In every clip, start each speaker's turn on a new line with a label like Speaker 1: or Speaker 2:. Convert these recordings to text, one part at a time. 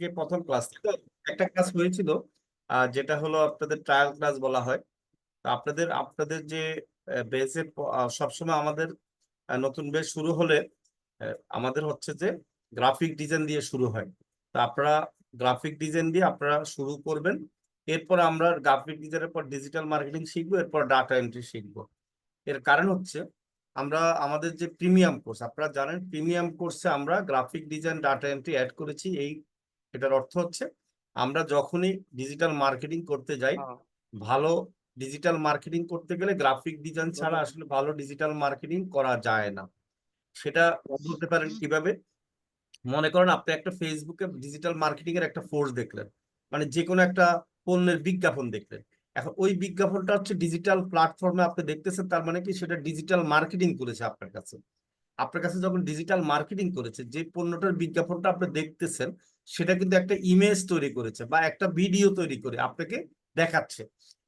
Speaker 1: থেকে প্রথম ক্লাস তো একটা ক্লাস হয়েছিল, যেটা হলো আপনাদের ট্রায়াল ক্লাস বলা হয়। তো আপনাদের আপনাদের যে বেসে সবসময় আমাদের নতুন বেস শুরু হলে আমাদের হচ্ছে যে গ্রাফিক ডিজাইন দিয়ে শুরু হয়। তো আপনারা গ্রাফিক ডিজাইন দিয়ে আপনারা শুরু করবেন। এরপর আমরা গ্রাফিক ডিজাইনের পর ডিজিটাল মার্কেটিং শিখবো, এরপর ডাটা এন্ট্রি শিখবো। এর কারণ হচ্ছে আমরা আমাদের যে প্রিমিয়াম কোর্স, আপনারা জানেন প্রিমিয়াম কোর্সে আমরা graphic design data entry add করেছি। এটার অর্থ হচ্ছে আমরা যখনই ডিজিটাল মার্কেটিং করতে যাই, ভালো ডিজিটাল মার্কেটিং করতে গেলে গ্রাফিক ডিজাইন ছাড়া আসলে ভালো ডিজিটাল মার্কেটিং করা যায় না। সেটা বলতে পারেন কিভাবে? মনে করেন আপনি একটা ফেসবুকে ডিজিটাল মার্কেটিং এর একটা ফোর্স দেখলেন, মানে যে কোনো একটা পণ্যের বিজ্ঞাপন দেখলেন। এখন ওই বিজ্ঞাপনটা হচ্ছে ডিজিটাল প্ল্যাটফর্মে আপনি দেখতেছেন, তার মানে কি সেটা ডিজিটাল মার্কেটিং করেছে আপনার কাছে। আপনার কাছে যখন ডিজিটাল মার্কেটিং করেছে, যে পণ্যটার বিজ্ঞাপনটা আপনি দেখতেছেন সেটা কিন্তু একটা ইমেজ তৈরি করেছে বা একটা ভিডিও তৈরি করে আপনাকে দেখাচ্ছে।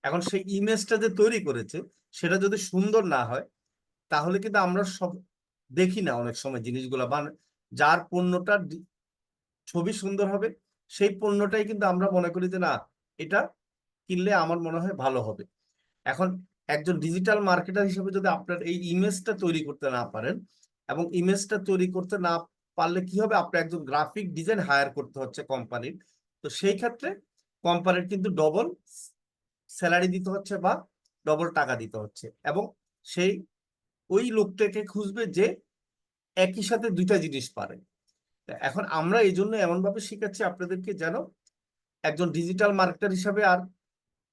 Speaker 1: এখন সেই ইমেজটা যে তৈরি করেছে সেটা যদি সুন্দর না হয়, তাহলে কিন্তু আমরা সব দেখি না অনেক সময় জিনিসগুলো, বা যার পণ্যটা ছবি সুন্দর হবে সেই পণ্যটাই কিন্তু আমরা মনে করি যে না, এটা কিনলে আমার মনে হয় ভালো হবে। এখন একজন ডিজিটাল মার্কেটার হিসেবে যদি আপনার এই ইমেজটা তৈরি করতে না পারেন, এবং ইমেজটা তৈরি করতে না পারলে কি হবে, আপনি একজন গ্রাফিক ডিজাইন হায়ার করতে হচ্ছে কোম্পানির। তো সেই ক্ষেত্রে কোম্পানির কিন্তু ডবল স্যালারি দিতে হচ্ছে বা ডবল টাকা দিতে হচ্ছে, এবং সেই ওই লোকটাকে খুঁজবে যে একই সাথে দুইটা জিনিস পারে। এখন আমরা এই জন্য এমন ভাবে শিখাচ্ছি আপনাদেরকে, যেন একজন ডিজিটাল মার্কেটার হিসাবে আর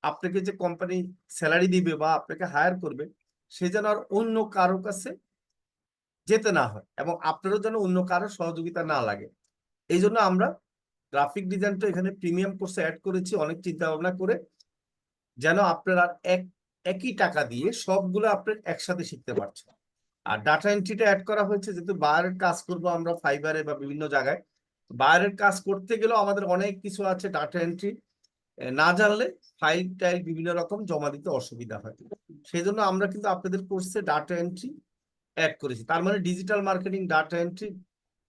Speaker 1: আপনাকে যে কোম্পানি স্যালারি দিবে বা আপনাকে হায়ার করবে, সে যেন আর অন্য কারো কাছে যেতে না হয়, এবং আপনারও যেন অন্য কারো সহযোগিতা না লাগে। এই জন্য আমরা গ্রাফিক ডিজাইনটা এখানে প্রিমিয়াম কোর্সে অ্যাড করেছি অনেক চিন্তা ভাবনা করে, যেন আপনারা একই টাকা দিয়ে সবগুলো আপনি একসাথে শিখতে পারছেন। আর ডাটা এন্ট্রিটা অ্যাড করা হয়েছে যেহেতু বাইরের কাজ করব আমরা ফাইবারে বা বিভিন্ন জায়গায়, বাইরের কাজ করতে গেলেও আমাদের অনেক কিছু আছে ডাটা এন্ট্রি না জানলে ফাইল টাইল বিভিন্ন রকম জমা দিতে অসুবিধা হয়। সেই জন্য আমরা কিন্তু আপনাদের কোর্সে ডাটা এন্ট্রি অ্যাড করেছি। তার মানে ডিজিটাল মার্কেটিং, ডাটা এন্ট্রি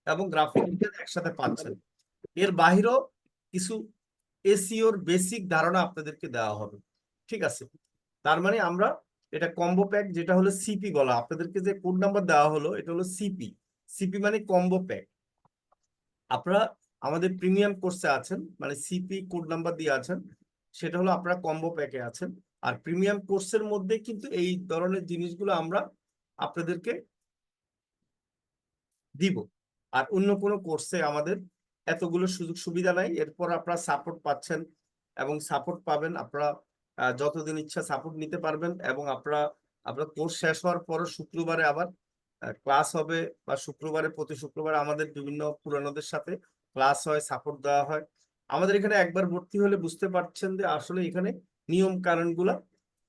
Speaker 1: এবং গ্রাফিক ডিজাইন একসাথে পাচ্ছেন। এর বাহিরেও কিছু এসইওর বেসিক ধারণা আপনাদেরকে দেওয়া হবে, ঠিক আছে? তার মানে আমরা এটা কম্বো প্যাক, যেটা হলো সিপি বলা, আপনাদেরকে যে কোড নাম্বার দেওয়া হলো এটা হলো সিপি। সিপি মানে কম্বো প্যাক। আপনারা আমাদের প্রিমিয়াম কোর্সে আছেন মানে সিপি কোড নাম্বার দিয়ে আছেন, সেটা হলো আপনারা কম্বো প্যাকে আছেন। আর প্রিমিয়াম কোর্সের মধ্যে কিন্তু এই ধরনের জিনিসগুলো আমরা আপনাদেরকে দিব। আর অন্য কোনো কোর্সে আমাদের এতগুলো সুযোগ সুবিধা নাই। এরপর আপনারা সাপোর্ট পাচ্ছেন এবং সাপোর্ট পাবেন। আপনারা যতদিন ইচ্ছা সাপোর্ট নিতে পারবেন, এবং আপনারা আপনার কোর্স শেষ হওয়ার পরও শুক্রবারে আবার ক্লাস হবে, বা শুক্রবারে প্রতি শুক্রবারে আমাদের বিভিন্ন পুরানোদের সাথে ক্লাস হয়, সাপোর্ট দেওয়া হয়। আমাদের এখানে একবার ভর্তি হলে বুঝতে পারছেন যে আসলে এখানে নিয়ম কানুনগুলা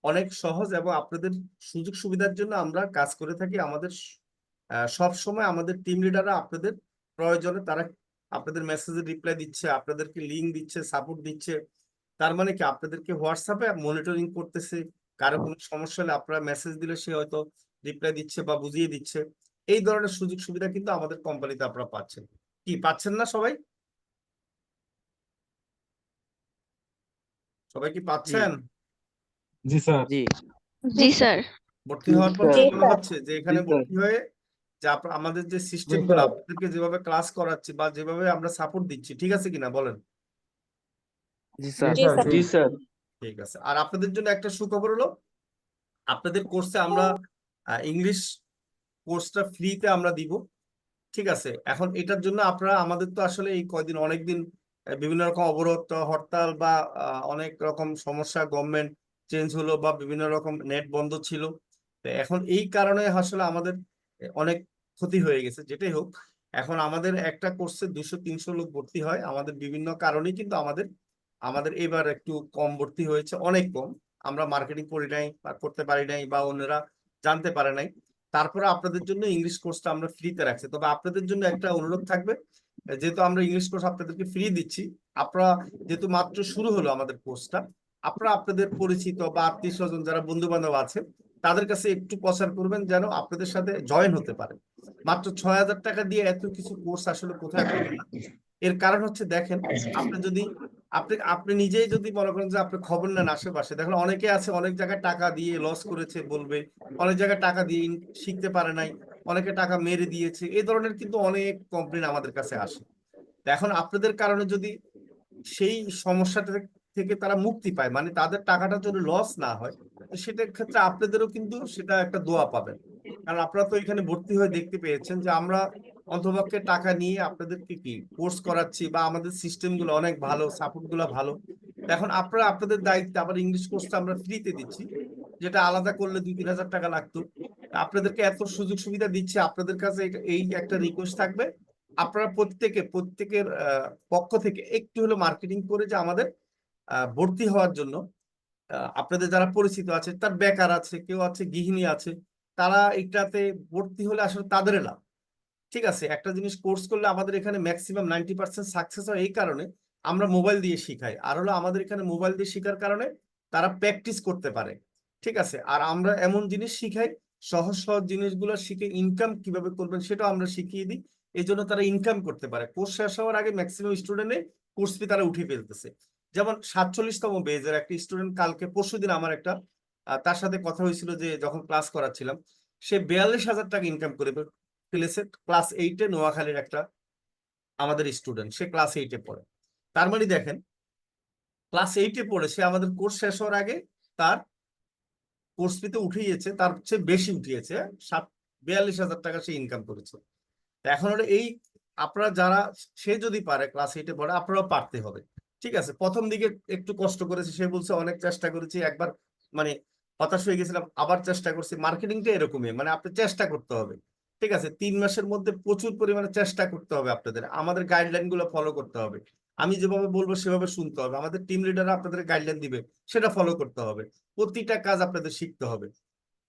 Speaker 1: অনেক সহজ, এবং আপনাদের সুযোগ সুবিধার জন্য আমরা কাজ করে থাকি। আমাদের সব সময় আমাদের টিম লিডাররা আপনাদের প্রয়োজনে তারা আপনাদের মেসেজে রিপ্লাই দিচ্ছে, আপনাদেরকে লিঙ্ক দিচ্ছে, সাপোর্ট দিচ্ছে। তার মানে কি আপনাদেরকে হোয়াটসঅ্যাপে মনিটরিং করতেছে। কারো কোনো সমস্যা হলে আপনারা মেসেজ দিলে সে হয়তো রিপ্লাই দিচ্ছে বা বুঝিয়ে দিচ্ছে। এই ধরনের সুযোগ সুবিধা কিন্তু আমাদের কোম্পানিতে আপনারা পাচ্ছেন। কি পাচ্ছেন না সবাই? সবাই কি
Speaker 2: জি
Speaker 1: পাচ্ছেন?
Speaker 3: জি স্যার।
Speaker 2: জি
Speaker 4: জি স্যার।
Speaker 1: ভর্তি
Speaker 3: জি
Speaker 1: হওয়ার পর কি
Speaker 3: স্যার।
Speaker 1: মনে হচ্ছে যে
Speaker 3: জি
Speaker 1: এখানে
Speaker 3: স্যার।
Speaker 1: ভর্তি হয়ে যে আমাদের যে
Speaker 3: জি
Speaker 1: সিস্টেম গুলো
Speaker 3: স্যার।
Speaker 1: আপনাদেরকে যেভাবে ক্লাস করাচ্ছি বা যেভাবে আমরা সাপোর্ট দিচ্ছি, ঠিক আছে কিনা বলেন?
Speaker 2: জি
Speaker 3: জি
Speaker 2: স্যার।
Speaker 3: স্যার। জি স্যার।
Speaker 1: ঠিক আছে। আর আপনাদের জন্য একটা সুখবর হলো, আপনাদের কোর্সে আমরা ইংলিশ কোর্সটা ফ্রিতে আমরা দিব, ঠিক আছে? এখন এটার জন্য আপনারা আমাদের তো আসলে এই কয়দিন অনেকদিন বিভিন্ন রকম অবরোধ হরতাল বা অনেক রকম সমস্যা, গভর্নমেন্ট চেঞ্জ হলো বা বিভিন্ন রকম নেট বন্ধ ছিল। তো এখন এই কারণে আসলে আমাদের অনেক ক্ষতি হয়ে গেছে। যেটাই হোক, এখন আমাদের একটা কোর্সে 200-300 লোক ভর্তি হয়। আমাদের বিভিন্ন কারণেই কিন্তু আমাদের আমাদের এবার একটু কম ভর্তি হয়েছে, অনেক কম। আমরা মার্কেটিং করি নাই বা করতে পারি নাই, বা অন্যরা জানতে পারে নাই। তারপরে আপনাদের জন্য ইংলিশ কোর্সটা আমরা ফ্রিতে রাখছি। তবে আপনাদের জন্য একটা অনুরোধ থাকবে, যেহেতু আমরা ইংলিশ কোর্স আপনাদেরকে ফ্রি দিচ্ছি, আপনারা যেহেতু মাত্র শুরু হলো আমাদের কোর্সটা, আপনারা আপনাদের পরিচিত বা আত্মীয় স্বজন যারা বন্ধু বান্ধব আছে তাদের কাছে একটু প্রচার করবেন যেন আপনাদের সাথে জয়েন হতে পারে। মাত্র 6,000 টাকা দিয়ে এত কিছু কোর্স আসলে কোথায় পাবেন না। এর কারণ হচ্ছে দেখেন, আপনি যদি আপনি নিজেই যদি মনে করেন যে আপনি খবর নেন আশেপাশে, দেখেন অনেকে আছে অনেক জায়গায় টাকা দিয়ে লস করেছে বলবে, অনেক জায়গায় টাকা দিয়ে শিখতে পারে নাই, অনেকে টাকা মেরে দিয়েছে, এই ধরনের কিন্তু অনেক কমপ্লেন আমাদের কাছে আসে। তো এখন আপনাদের কারণে যদি সেই সমস্যাটা থেকে তারা মুক্তি পায়, মানে তাদের টাকাটা যদি লস না হয়, তো সেটার ক্ষেত্রে আপনাদেরও কিন্তু সেটা একটা দোয়া পাবেন। কারণ আপনারা তো এখানে ভর্তি হয়ে দেখতে পেয়েছেন যে আমরা অন্তপক্ষে টাকা নিয়ে আপনাদেরকে কি কোর্স করাচ্ছি, বা আমাদের সিস্টেম গুলো অনেক ভালো, সাপোর্ট গুলো ভালো। এখন আপনারা আপনাদের দায়িত্বে আবার ইংলিশ কোর্সটা আমরা ফ্রিতে দিচ্ছি, যেটা আলাদা করলে 2-3 হাজার টাকা লাগতো। আপনাদেরকে এত সুযোগ সুবিধা দিচ্ছি, আপনাদের কাছে এই একটা রিকোয়েস্ট থাকবে, আপনারা প্রত্যেকের পক্ষ থেকে একটু হলো মার্কেটিং করে যে আমাদের ভর্তি হওয়ার জন্য, আপনাদের যারা পরিচিত আছে, তার বেকার আছে, কেউ আছে গৃহিণী আছে, তারা এটাতে ভর্তি হলে আসলে তাদের লাভ। ঠিক আছে, একটা জিনিস কোর্স করলে আমাদের এখানে ম্যাক্সিমাম 90% সাকসেস হয় এই কারণে, আমরা মোবাইল দিয়ে শিখাই। আর হলো আমাদের এখানে মোবাইল দিয়ে শেখার কারণে তারা প্র্যাকটিস করতে পারে। ঠিক আছে, আর আমরা এমন জিনিস শিখাই, সহজ সহজ জিনিসগুলো শিখে ইনকাম কিভাবে করবেন সেটাও আমরা শিখিয়ে দিই। এই জন্য তারা ইনকাম করতে পারে। কোর্স শেষ হওয়ার আগে ম্যাক্সিমাম স্টুডেন্টে কোর্স ফি তারা উঠিয়ে ফেলতেছে। যেমন 47তম বেজের একটা স্টুডেন্ট কালকে পরশুদিন আমার একটা তার সাথে কথা হয়েছিল, যে যখন ক্লাস করাচ্ছিলাম, সে 42,000 টাকা ইনকাম করে ফেলেছে। ক্লাস 8-এ নোয়াখালীর একটা আমাদের স্টুডেন্ট, সে ক্লাস 8-এ পড়ে। তার মানে দেখেন, ক্লাস 8-এ পড়ে সে আমাদের কোর্স শেষ হওয়ার আগে তার কোর্স ফিতে উঠিয়েছে, তার চেয়ে বেশি উঠিয়েছে। 42,000 টাকা সে ইনকাম করেছে। এখন হলো এই, আপনারা যারা, সে যদি পারে ক্লাস 8-এ পড়ে, আপনারাও পারতে হবে। ঠিক আছে, প্রথম দিকে একটু কষ্ট করেছে, সে বলছে অনেক চেষ্টা করেছি, একবার মানে হতাশ হয়ে গেছিলাম, আবার চেষ্টা করছি। মার্কেটিংটা এরকমই, মানে আপনি চেষ্টা করতে হবে। ঠিক আছে, 3 মাসের মধ্যে প্রচুর পরিমাণে চেষ্টা করতে হবে আপনাদের, আমাদের গাইডলাইন গুলো ফলো করতে হবে। আমি যেভাবে বলবো সেভাবে শুনতে হবে, আমাদের টিম লিডাররা আপনাদের গাইডলাইন দিবে, সেটা ফলো করতে হবে। প্রতিটা কাজ আপনাদের শিখতে হবে।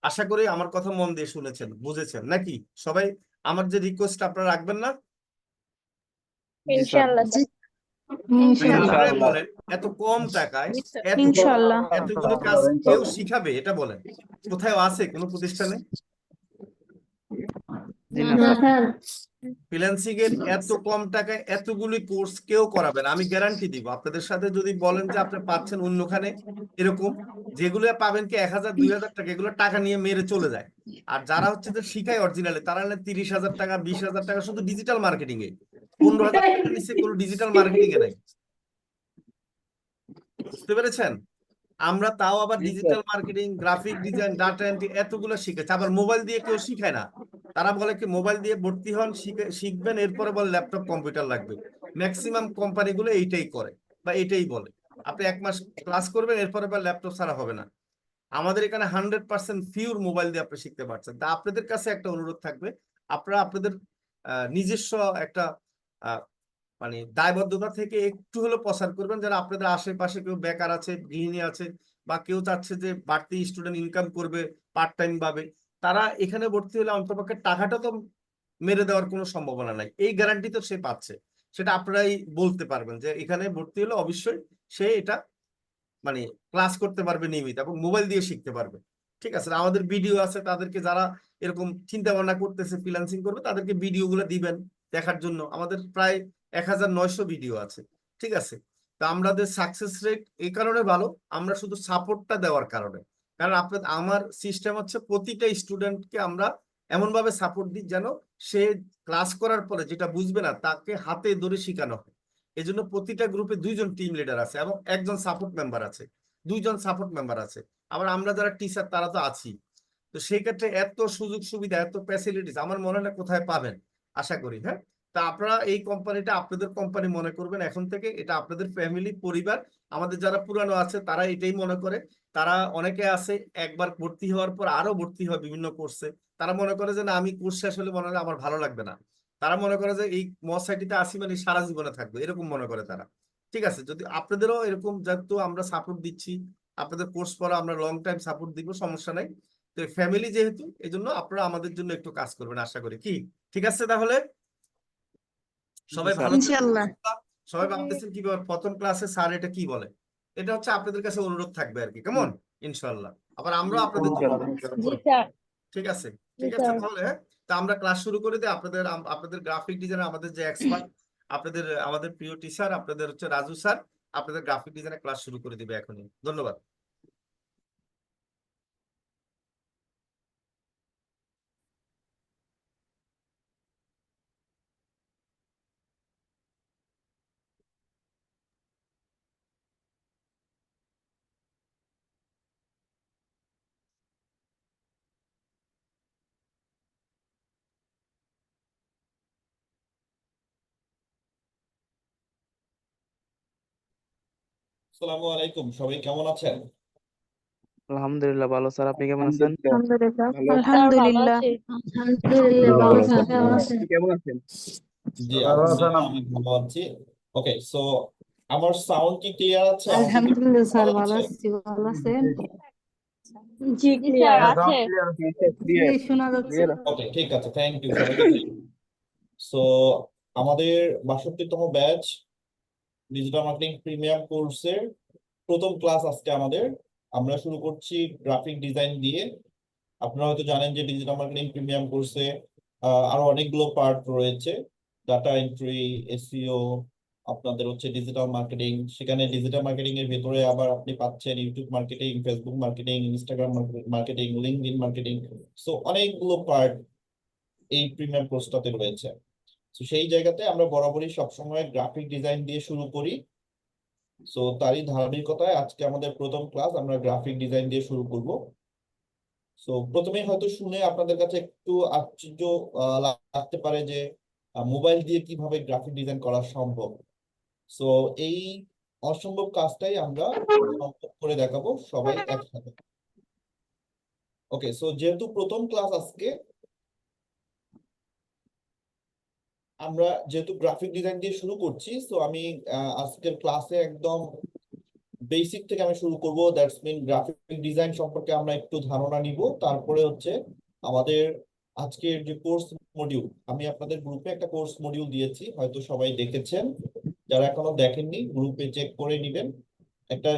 Speaker 1: আশা করি আমার কথা মন দিয়ে শুনেছেন, বুঝেছেন নাকি সবাই? আমার যে রিকোয়েস্ট আপনারা রাখবেন না?
Speaker 3: জি স্যার।
Speaker 4: ইনশাআল্লাহ স্যার।
Speaker 2: ইনশাআল্লাহ।
Speaker 1: আপনারা বলেন, এত কম টাকায়
Speaker 4: জি স্যার।
Speaker 1: এত
Speaker 4: ইনশাআল্লাহ।
Speaker 1: এতগুলো কাজ কেউ শিখাবে? এটা বলেন, কোথায় আছে কোনো প্রতিষ্ঠানে?
Speaker 2: জি না স্যার।
Speaker 1: ফ্রিল্যান্সিং এর এত কম টাকায় এতগুলি কোর্স কেউ করাবে না, আমি গ্যারান্টি দিব। আপনাদের সাথে যদি বলেন যে আপনি পাচ্ছেন অন্যখানে, এরকম যেগুলো পাবেন কি 1,000-2,000 টাকা, এগুলো টাকা নিয়ে মেরে চলে যায়। আর যারা হচ্ছে যে শিখায় অরিজিনালি, তারা 30,000 টাকা 20,000 টাকা শুধু ডিজিটাল মার্কেটিং এ, 15,000 টাকা নিচ্ছে কোনো ডিজিটাল মার্কেটিং এ নাই। বুঝতে পেরেছেন? আমরা তাও আবার
Speaker 2: জি sir.
Speaker 1: Digital marketing, graphic design, data entry এতগুলো শিখেছি। আবার মোবাইল দিয়ে কেউ শিখায় না। তারা বলে কি মোবাইল দিয়ে ভর্তি হন, শিখবেন, এরপরে বলে ল্যাপটপ কম্পিউটার লাগবে। ম্যাক্সিমাম কোম্পানিগুলো এইটাই করে বা এটাই বলে। আপনি 1 মাস ক্লাস করবেন, এরপরে বা ল্যাপটপ ছাড়া হবে না। আমাদের এখানে 100% পিওর মোবাইল দিয়ে আপনি শিখতে পারছেন। তা আপনাদের কাছে একটা অনুরোধ থাকবে, আপনারা আপনাদের নিজস্ব একটা মানে দায়বদ্ধতা থেকে একটু হলেও প্রসার করবেন, যারা আপনাদের আশেপাশে কেউ বেকার আছে, গৃহিণী আছে, বা কেউ চাচ্ছে যে বাড়তি স্টুডেন্ট ইনকাম করবে পার্ট টাইম ভাবে, তারা এখানে ভর্তি হলে অন্তপক্ষে টাকাটা তো মেরে দেওয়ার কোনো সম্ভাবনা নাই, এই গ্যারান্টি তো সে পাচ্ছে। সেটা আপনারাই বলতে পারবেন যে এখানে ভর্তি হলে অবশ্যই সে এটা মানে ক্লাস করতে পারবে নিয়মিত এবং মোবাইল দিয়ে শিখতে পারবে। ঠিক আছে, আমাদের ভিডিও আছে, তাদেরকে যারা এরকম চিন্তা ভাবনা করতেছে ফ্রিল্যান্সিং করবে, তাদেরকে ভিডিও গুলো দিবেন দেখার জন্য। আমাদের প্রায় 1,900 ভিডিও আছে। ঠিক আছে, তো আমাদের সাকসেস রেট এই কারণে ভালো, আমরা শুধু সাপোর্টটা দেওয়ার কারণে। কারণ আপনার আমার সিস্টেম হচ্ছে প্রতিটা স্টুডেন্টকে আমরা এমন ভাবে সাপোর্ট দিই যেন সে ক্লাস করার পরে যেটা বুঝবে না তাকে হাতে ধরে শেখানো হয়। এই জন্য প্রতিটা গ্রুপে 2জন টিম লিডার আছে এবং একজন সাপোর্ট মেম্বার আছে, 2জন সাপোর্ট মেম্বার আছে। আবার আমরা যারা টিচার তারা তো আছি। তো সেই ক্ষেত্রে এত সুযোগ সুবিধা, এত ফ্যাসিলিটিস আমার মনে হয় না কোথায় পাবেন। আশা করি, হ্যাঁ। তা আপনারা এই কোম্পানিটা আপনাদের কোম্পানি মনে করবেন এখন থেকে, এটা আপনাদের ফ্যামিলি পরিবার। আমাদের যারা পুরানো আছে তারা এটাই মনে করে। তারা অনেকে আছে একবার ভর্তি হওয়ার পর আরো ভর্তি হয় বিভিন্ন কোর্সে। তারা মনে করে যে না, আমি কোর্স শেষ হলে মনে হয় আমার ভালো লাগবে না। তারা মনে করে যে এই মশাইটিতে আসি মানে সারা জীবনে থাকবে, এরকম মনে করে তারা। ঠিক আছে, যদি আপনাদেরও এরকম, যেহেতু আমরা সাপোর্ট দিচ্ছি, আপনাদের কোর্স পড়া আমরা লং টাইম সাপোর্ট দিব, সমস্যা নাই। তো ফ্যামিলি যেহেতু, এই জন্য আপনারা আমাদের জন্য একটু কাজ করবেন আশা করি। কি ঠিক আছে তাহলে? সবাই ভালো
Speaker 4: ইনশাআল্লাহ।
Speaker 1: সবাই ভাবতেছেন কি ব্যাপার, প্রথম ক্লাসে স্যার এটা কি বলে? এটা হচ্ছে আপনাদের কাছে অনুরোধ থাকবে আর কি, কেমন? ইনশাল্লাহ আবার আমরা আপনাদের জন্য
Speaker 2: ইনশাআল্লাহ।
Speaker 4: জি স্যার।
Speaker 1: ঠিক আছে,
Speaker 4: জি
Speaker 1: ঠিক আছে
Speaker 4: স্যার।
Speaker 1: তাহলে, হ্যাঁ। তা আমরা ক্লাস শুরু করে দিই। আপনাদের গ্রাফিক ডিজাইনার, আমাদের যে এক্সপার্ট আপনাদের আমাদের প্রিয় টিচার আপনাদের হচ্ছে রাজু স্যার আপনাদের গ্রাফিক ডিজাইনের ক্লাস শুরু করে দিবে এখনই। ধন্যবাদ। আসসালামু আলাইকুম, সবাই কেমন আছেন?
Speaker 4: আলহামদুলিল্লাহ ভালো স্যার, আপনি কেমন আছেন?
Speaker 3: আলহামদুলিল্লাহ
Speaker 4: ভালো।
Speaker 3: স্যার ভালো
Speaker 2: আলহামদুলিল্লাহ
Speaker 3: আছি।
Speaker 2: আলহামদুলিল্লাহ ভালো
Speaker 5: ভালো
Speaker 2: স্যার
Speaker 5: আছেন?
Speaker 2: কেমন আছেন?
Speaker 4: আপনি কেমন আছেন?
Speaker 1: জি
Speaker 5: ভালো আছেন
Speaker 1: আলহামদুলিল্লাহ আমি ভালো আছি। ওকে, সো আমার সাউন্ড কি ক্লিয়ার আছে? আমাকে কি
Speaker 2: আলহামদুলিল্লাহ স্যার
Speaker 1: ভালো
Speaker 2: ভালো
Speaker 1: আছে?
Speaker 2: আছি, ভালো আছেন?
Speaker 3: জি
Speaker 5: হ্যাঁ,
Speaker 3: ক্লিয়ার
Speaker 5: সাউন্ড
Speaker 3: আছে।
Speaker 5: ক্লিয়ার আছে।
Speaker 2: জি
Speaker 4: ক্লিয়ার
Speaker 2: শোনা যাচ্ছে।
Speaker 4: ক্লিয়ার।
Speaker 1: ওকে, ঠিক আছে, থ্যাংক ইউ সবাইকে। সো আমাদের 62তম ব্যাচ ডিজিটাল মার্কেটিং প্রিমিয়াম কোর্সের প্রথম ক্লাস আজকে আমাদের। আমরা শুরু করছি গ্রাফিক ডিজাইন দিয়ে। আপনারা হয়তো জানেন যে ডিজিটাল মার্কেটিং প্রিমিয়াম কোর্সে আরো অনেকগুলো পার্ট রয়েছে, ডাটা এন্ট্রি, এসইও, আপনাদের হচ্ছে ডিজিটাল মার্কেটিং। সেখানে ডিজিটাল মার্কেটিং এর ভেতরে আবার আপনি পাচ্ছেন YouTube marketing, Facebook marketing, Instagram marketing, LinkedIn marketing. So অনেকগুলো পার্ট এই প্রিমিয়াম কোর্সটাতে রয়েছে। তো সেই জায়গাতে আমরা বরাবরই সবসময় গ্রাফিক ডিজাইন দিয়ে শুরু করি। সো তারই ধারাবাহিকতায় আজকে আমাদের প্রথম ক্লাস, আমরা গ্রাফিক ডিজাইন দিয়ে শুরু করব। সো প্রথমে হয়তো শুনে আপনাদের কাছে একটু আশ্চর্য লাগতে পারে যে মোবাইল দিয়ে কিভাবে গ্রাফিক ডিজাইন করা সম্ভব। সো এই অসম্ভব কাজটাই আমরা সম্ভব করে দেখাবো সবাই একসাথে। ওকে, সো যেহেতু প্রথম ক্লাস আজকে, আমরা যেহেতু গ্রাফিক ডিজাইন দিয়ে শুরু করছি, সো আমি আজকের ক্লাসে একদম বেসিক থেকে আমি শুরু করব। দ্যাটস মিন গ্রাফিক ডিজাইন সম্পর্কে আমরা একটু ধারণা নিব। তারপরে হচ্ছে আমাদের আজকের যে কোর্স মডিউল, আমি আপনাদের গ্রুপে একটা কোর্স মডিউল দিয়েছি, হয়তো সবাই দেখেছেন। যারা এখনো দেখেননি গ্রুপে চেক করে নেবেন। একটা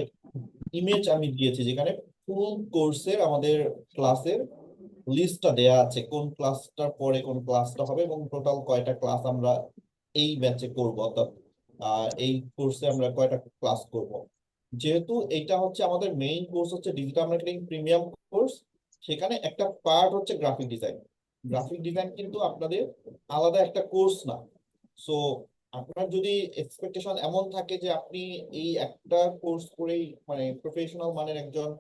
Speaker 1: ইমেজ আমি দিয়েছি যেখানে ফুল কোর্সের আমাদের ক্লাসের লিস্টটা দেয়া আছে, কোন ক্লাসটার পরে কোন ক্লাসটা হবে এবং টোটাল কয়টা ক্লাস আমরা এই ব্যাচে করব, অর্থাৎ এই কোর্সে আমরা কয়টা ক্লাস করব। যেহেতু এটা হচ্ছে আমাদের মেইন কোর্স হচ্ছে ডিজিটাল মার্কেটিং প্রিমিয়াম কোর্স, সেখানে একটা পার্ট হচ্ছে গ্রাফিক ডিজাইন। গ্রাফিক ডিজাইন কিন্তু আপনাদের আলাদা একটা কোর্স না। সো আপনার যদি এক্সপেকটেশন এমন থাকে যে আপনি এই একটা কোর্স করেই মানে প্রফেশনাল মানের একজন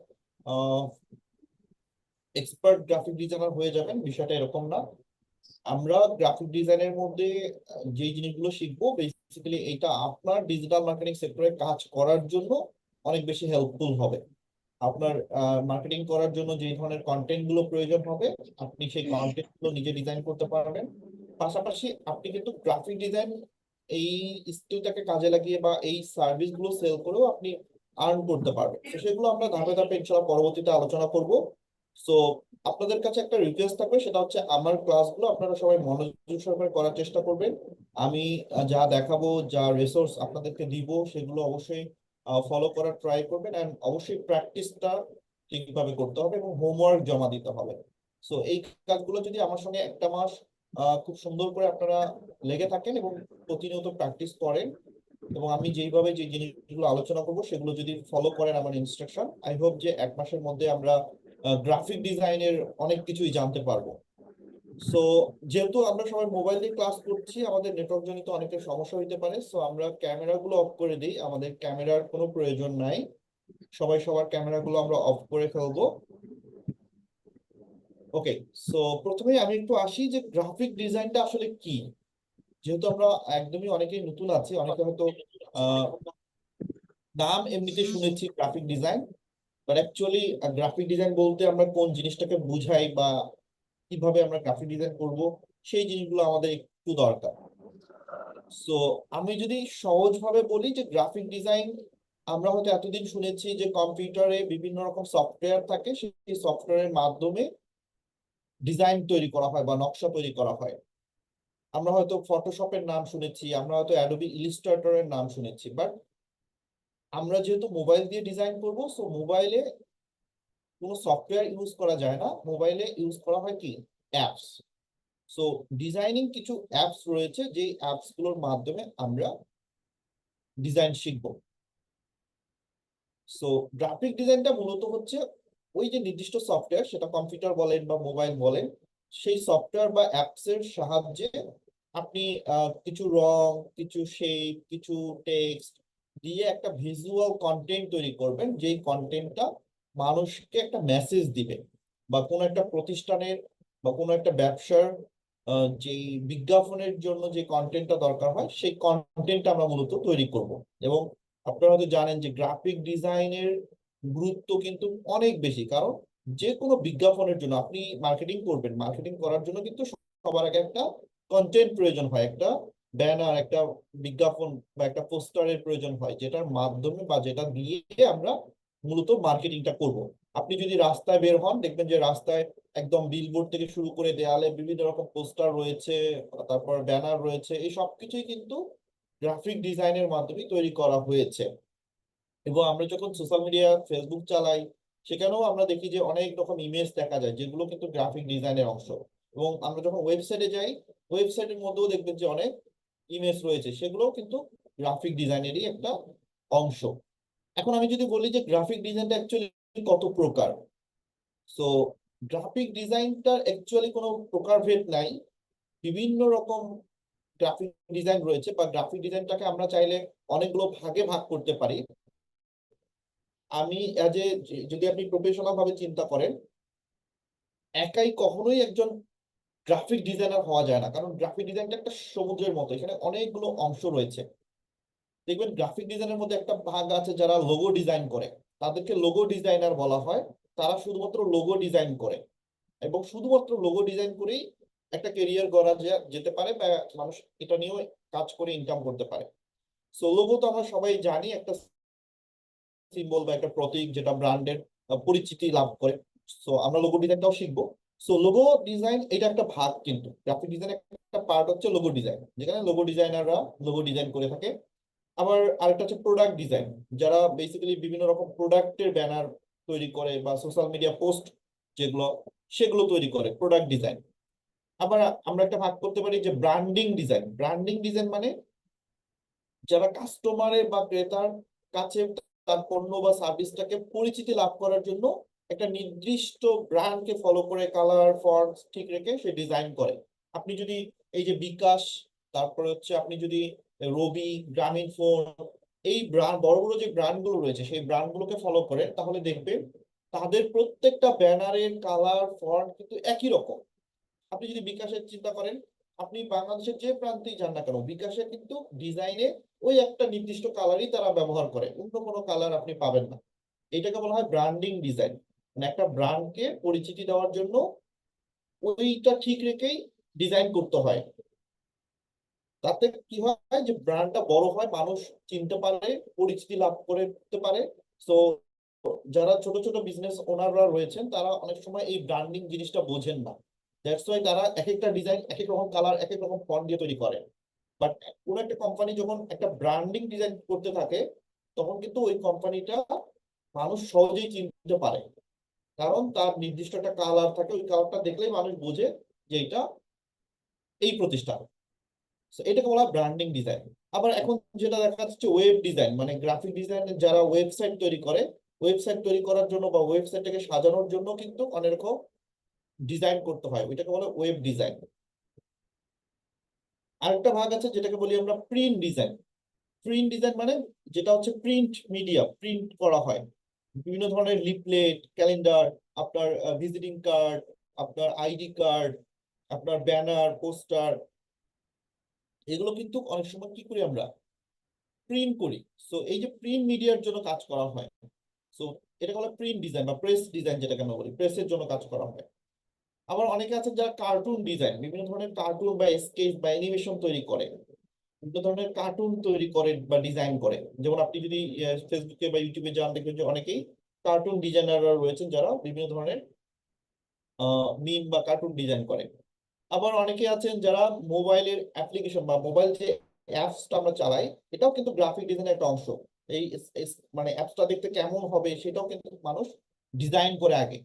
Speaker 1: এক্সপার্ট গ্রাফিক ডিজাইনার হয়ে যাবেন, বিষয়টা এরকম না। আমরা গ্রাফিক ডিজাইনের মধ্যে যে জিনিসগুলো শিখবো বেসিক্যালি এটা আপনার ডিজিটাল মার্কেটিং সেক্টরে কাজ করার জন্য অনেক বেশি হেল্পফুল হবে। আপনার মার্কেটিং করার জন্য যে ধরনের কন্টেন্ট গুলো প্রয়োজন হবে আপনি সেই কন্টেন্ট গুলো নিজে ডিজাইন করতে পারবেন। পাশাপাশি আপনি কিন্তু গ্রাফিক ডিজাইন এই স্কিলটাকে কাজে লাগিয়ে বা এই সার্ভিস গুলো সেল করেও আপনি আর্ন করতে পারবেন। তো সেগুলো আমরা ধাপে ধাপে ইনশাআল্লাহ পরবর্তীতে আলোচনা করব। সো আপনাদের কাছে একটা রিকোয়েস্ট থাকবে, সেটা হচ্ছে আমার ক্লাসগুলো আপনারা সবাই মনোযোগ সহকারে করার চেষ্টা করবেন। আমি যা দেখাবো, যা রিসোর্স আপনাদেরকে দিব, সেগুলো অবশ্যই ফলো করার ট্রাই করবেন। এন্ড অবশ্যই প্র্যাকটিসটা ঠিকভাবে করতে হবে এবং হোমওয়ার্ক জমা দিতে হবে। সো এই কাজগুলো যদি আমার সঙ্গে একটা মাস খুব সুন্দর করে আপনারা লেগে থাকেন এবং প্রতিনিয়ত প্র্যাকটিস করেন এবং আমি যেইভাবে যে জিনিসগুলো আলোচনা করবো সেগুলো যদি ফলো করেন আমার ইনস্ট্রাকশন, আই হোপ যে এক মাসের মধ্যে আমরা গ্রাফিক ডিজাইনের অনেক কিছুই জানতে পারবো। সো যেহেতু আমরা সবাই মোবাইল দিয়ে ক্লাস করছি, আমাদের নেটওয়ার্ক জনিত অনেকের সমস্যা হইতে পারে। সো আমরা ক্যামেরাগুলো অফ করে দিই, আমাদের ক্যামেরার কোনো প্রয়োজন নাই। সবাই সবার ক্যামেরাগুলো আমরা অফ করে ফেলবো। ওকে, সো প্রথমে আমি একটু আসি যে গ্রাফিক ডিজাইনটা আসলে কি। যেহেতু আমরা একদমই অনেকেই নতুন আছি, অনেকে হয়তো নাম এমনিতে শুনেছি graphic design, but actually graphic design বলতে আমরা কোন জিনিসটাকে বুঝাই বা কিভাবে আমরা গ্রাফিক ডিজাইন করব সেই জিনিসগুলো আমাদের একটু দরকার। সো আমি যদি সহজভাবে বলি যে গ্রাফিক ডিজাইন, আমরা হয়তো এতদিন শুনেছি যে কম্পিউটারে বিভিন্ন রকম সফটওয়্যার থাকে, সেই সফটওয়্যারের মাধ্যমে ডিজাইন তৈরি করা হয় বা নকশা তৈরি করা হয়। আমরা হয়তো ফটোশপের নাম শুনেছি, আমরা হয়তো অ্যাডোবি ইলিস্ট্রেটরের নাম শুনেছি, বাট আমরা যেহেতু মোবাইল দিয়ে ডিজাইন করব, সো মোবাইলে কোনো সফটওয়্যার ইউজ করা যায় না, মোবাইলে ইউজ করা হয় কি অ্যাপস।
Speaker 5: সো ডিজাইনিং কিছু অ্যাপস রয়েছে যে অ্যাপস গুলোর মাধ্যমে আমরা ডিজাইন শিখবো। সো গ্রাফিক ডিজাইনটা মূলত হচ্ছে ওই যে নির্দিষ্ট সফটওয়্যার, সেটা কম্পিউটার বলেন বা মোবাইল বলেন, সেই সফটওয়্যার বা অ্যাপস এর সাহায্যে আপনি কিছু রং, কিছু শেপ, কিছু টেক্সট দিয়ে একটা ভিজুয়াল কন্টেন্ট তৈরি করবেন, যেই কন্টেন্টটা মানুষকে একটা মেসেজ দিবে, বা কোনো একটা প্রতিষ্ঠানের বা কোনো একটা ব্যবসার যেই বিজ্ঞাপনের জন্য যে কন্টেন্টটা দরকার হয় সেই কন্টেন্টটা আমরা মূলত তৈরি করব। এবং আপনারা হয়তো জানেন যে গ্রাফিক ডিজাইনের গুরুত্ব কিন্তু অনেক বেশি, কারণ যে কোনো বিজ্ঞাপনের জন্য আপনি মার্কেটিং করবেন, মার্কেটিং করার জন্য কিন্তু সবার আগে একটা কন্টেন্ট প্রয়োজন হয়, একটা ব্যানার, একটা বিজ্ঞাপন বা একটা পোস্টারের প্রয়োজন হয়, যেটার মাধ্যমে বা যেটা দিয়ে আমরা মূলত মার্কেটিংটা করব। আপনি যদি রাস্তায় বের হন, দেখবেন যে রাস্তায় একদম বিলবোর্ড থেকে শুরু করে দেয়ালে বিভিন্ন রকম পোস্টার রয়েছে, তারপর ব্যানার রয়েছে, এই সবকিছুই কিন্তু গ্রাফিক ডিজাইনের মাধ্যমে তৈরি করা হয়েছে। এবং আমরা যখন সোশ্যাল মিডিয়া ফেসবুক চালাই, সেখানেও আমরা দেখি যে অনেক রকম ইমেজ দেখা যায়, যেগুলো কিন্তু গ্রাফিক ডিজাইনের অংশ। এবং আমরা যখন ওয়েবসাইটে যাই, ওয়েবসাইটের মধ্যেও দেখবেন যে অনেক ইমেজ রয়েছে, সেগুলোও কিন্তু গ্রাফিক ডিজাইনেরই একটা অংশ। এখন আমি যদি বলি যে গ্রাফিক ডিজাইনটা অ্যাকচুয়ালি কত প্রকার, সো গ্রাফিক ডিজাইনটার অ্যাকচুয়ালি কোনো প্রকারভেদ নাই। বিভিন্ন রকম গ্রাফিক ডিজাইন রয়েছে, বা গ্রাফিক ডিজাইনটাকে আমরা চাইলে অনেকগুলো ভাগে ভাগ করতে পারি। আমি এজ এ, যদি আপনি প্রফেশনাল ভাবে চিন্তা করেন, একাই কখনোই একজন গ্রাফিক ডিজাইনার হওয়া যায় না, কারণ গ্রাফিক ডিজাইনটা একটা সমুদ্রের মতো, এখানে অনেকগুলো অংশ রয়েছে। দেখবেন গ্রাফিক ডিজাইনের মধ্যে একটা ভাগ আছে যারা লোগো ডিজাইন করে, তাদেরকে লোগো ডিজাইনার বলা হয়। তারা শুধুমাত্র লোগো ডিজাইন করে, এবং শুধুমাত্র লোগো ডিজাইন করেই একটা কেরিয়ার গড়া যেতে পারে, বা মানুষ এটা নিয়েও কাজ করে ইনকাম করতে পারে। সো লোগো তো আমরা সবাই জানি, একটা সিম্বল বা একটা প্রতীক যেটা ব্র্যান্ডের পরিচিতি লাভ করে। সো আমরা লোগো ডিজাইনটাও শিখবো। সো লোগো ডিজাইন এটা একটা ভাগ, কিন্তু গ্রাফিক ডিজাইন একটা পার্ট হচ্ছে লোগো ডিজাইন, যেখানে লোগো ডিজাইনাররা লোগো ডিজাইন করে থাকে। আবার আরেকটা হচ্ছে প্রোডাক্ট ডিজাইন, যারা বেসিক্যালি বিভিন্ন রকম প্রোডাক্টের ব্যানার তৈরি করে বা সোশ্যাল মিডিয়া পোস্ট যেগুলো, সেগুলো তৈরি করে প্রোডাক্ট ডিজাইন। আবার আমরা একটা ভাগ করতে পারি যে ব্র্যান্ডিং ডিজাইন। ব্র্যান্ডিং ডিজাইন মানে যারা কাস্টমারের বা ক্রেতার কাছে তার পণ্য বা সার্ভিসটাকে পরিচিতি লাভ করার জন্য একটা নির্দিষ্ট ব্র্যান্ডকে ফলো করে কালার ফন্ট ঠিক রেখে সে ডিজাইন করে। আপনি যদি এই যে বিকাশ, তারপরে হচ্ছে আপনি যদি রবি, গ্রামীণ ফোন, এই ব্র্যান্ড, বড় বড় যে ব্র্যান্ডগুলো রয়েছে সেই ব্র্যান্ডগুলোকে ফলো করেন, তাহলে দেখবেন তাদের প্রত্যেকটা ব্যানারের কালার ফন্ট কিন্তু একই রকম। আপনি যদি বিকাশের চিন্তা করেন, আপনি বাংলাদেশের যে প্রান্তেই যান না কেন, বিকাশে কিন্তু ডিজাইনে ওই একটা নির্দিষ্ট কালারই তারা ব্যবহার করে, অন্য কোনো কালার আপনি পাবেন না। এটাকে বলা হয় ব্র্যান্ডিং ডিজাইন। মানে একটা ব্র্যান্ডকে পরিচিতি দেওয়ার জন্য ওইটা ঠিক রেখেই ডিজাইন করতে হয়। তাতে কি হয় যে ব্র্যান্ডটা বড় হয়, মানুষ চিনতে পারে, পরিচিতি লাভ করতে পারে। তো যারা ছোট ছোট বিজনেস ওনাররা রয়েছেন, তারা অনেক সময় এই ব্র্যান্ডিং জিনিসটা বোঝেন না। দ্যাটস ওয়াই তারা এক একটা ডিজাইন, এক এক রকম কালার, এক এক রকম ফন্ট দিয়ে তৈরি করে। বাট কোন একটা কোম্পানি যখন একটা ব্র্যান্ডিং ডিজাইন করতে থাকে, তখন কিন্তু ওই কোম্পানিটা মানুষ সহজেই চিনতে পারে, কারণ তার নির্দিষ্ট একটা কালার থাকে, ওই কালারটা দেখলেই মানুষ বোঝে যে এটা এই প্রতিষ্ঠান। So এটাকে বলা হয় ব্র্যান্ডিং ডিজাইন। আবার এখন যেটা দেখা যাচ্ছে ওয়েব ডিজাইন, মানে গ্রাফিক ডিজাইন যারা ওয়েবসাইট তৈরি করে, ওয়েবসাইট তৈরি করার জন্য বা ওয়েবসাইটটাকে সাজানোর জন্য কিন্তু অনেক রকম ডিজাইন করতে হয়, ওইটাকে বলে ওয়েব ডিজাইন। আরেকটা ভাগ আছে যেটাকে বলি আমরা প্রিন্ট ডিজাইন। প্রিন্ট ডিজাইন মানে যেটা হচ্ছে প্রিন্ট মিডিয়া, প্রিন্ট করা হয় বিভিন্ন ধরনের লিফলেট, ক্যালেন্ডার, আপনার ভিজিটিং কার্ড, আপনার আইডি কার্ড, আপনার ব্যানার, পোস্টার, এগুলো কিন্তু অনেক সময় কি করি আমরা প্রিন্ট করি। সো এই যে প্রিন্ট মিডিয়ার জন্য কাজ করা হয়, সো এটাকে বলে প্রিন্ট ডিজাইন বা প্রেস ডিজাইন, যেটাকে আমরা বলি প্রেসের জন্য কাজ করা হয়। আবার অনেকে আছে যারা কার্টুন ডিজাইন, বিভিন্ন ধরনের কার্টুন বা স্কেচ বা অ্যানিমেশন তৈরি করে, বিভিন্ন ধরনের কার্টুন তৈরি করে বা ডিজাইন করে। যেমন আপনি যদি ফেসবুকে বা ইউটিউবে যান, দেখবেন যে অনেকেই কার্টুন ডিজাইনাররা রয়েছেন যারা বিভিন্ন ধরনের মিম বা কার্টুন ডিজাইন করে। আবার অনেকে আছেন যারা মোবাইলের অ্যাপ্লিকেশন বা মোবাইল যে অ্যাপসটা আমরা চালাই, এটাও কিন্তু গ্রাফিক ডিজাইনের একটা অংশ। এই মানে অ্যাপসটা দেখতে কেমন হবে সেটাও কিন্তু মানুষ ডিজাইন করে আগে।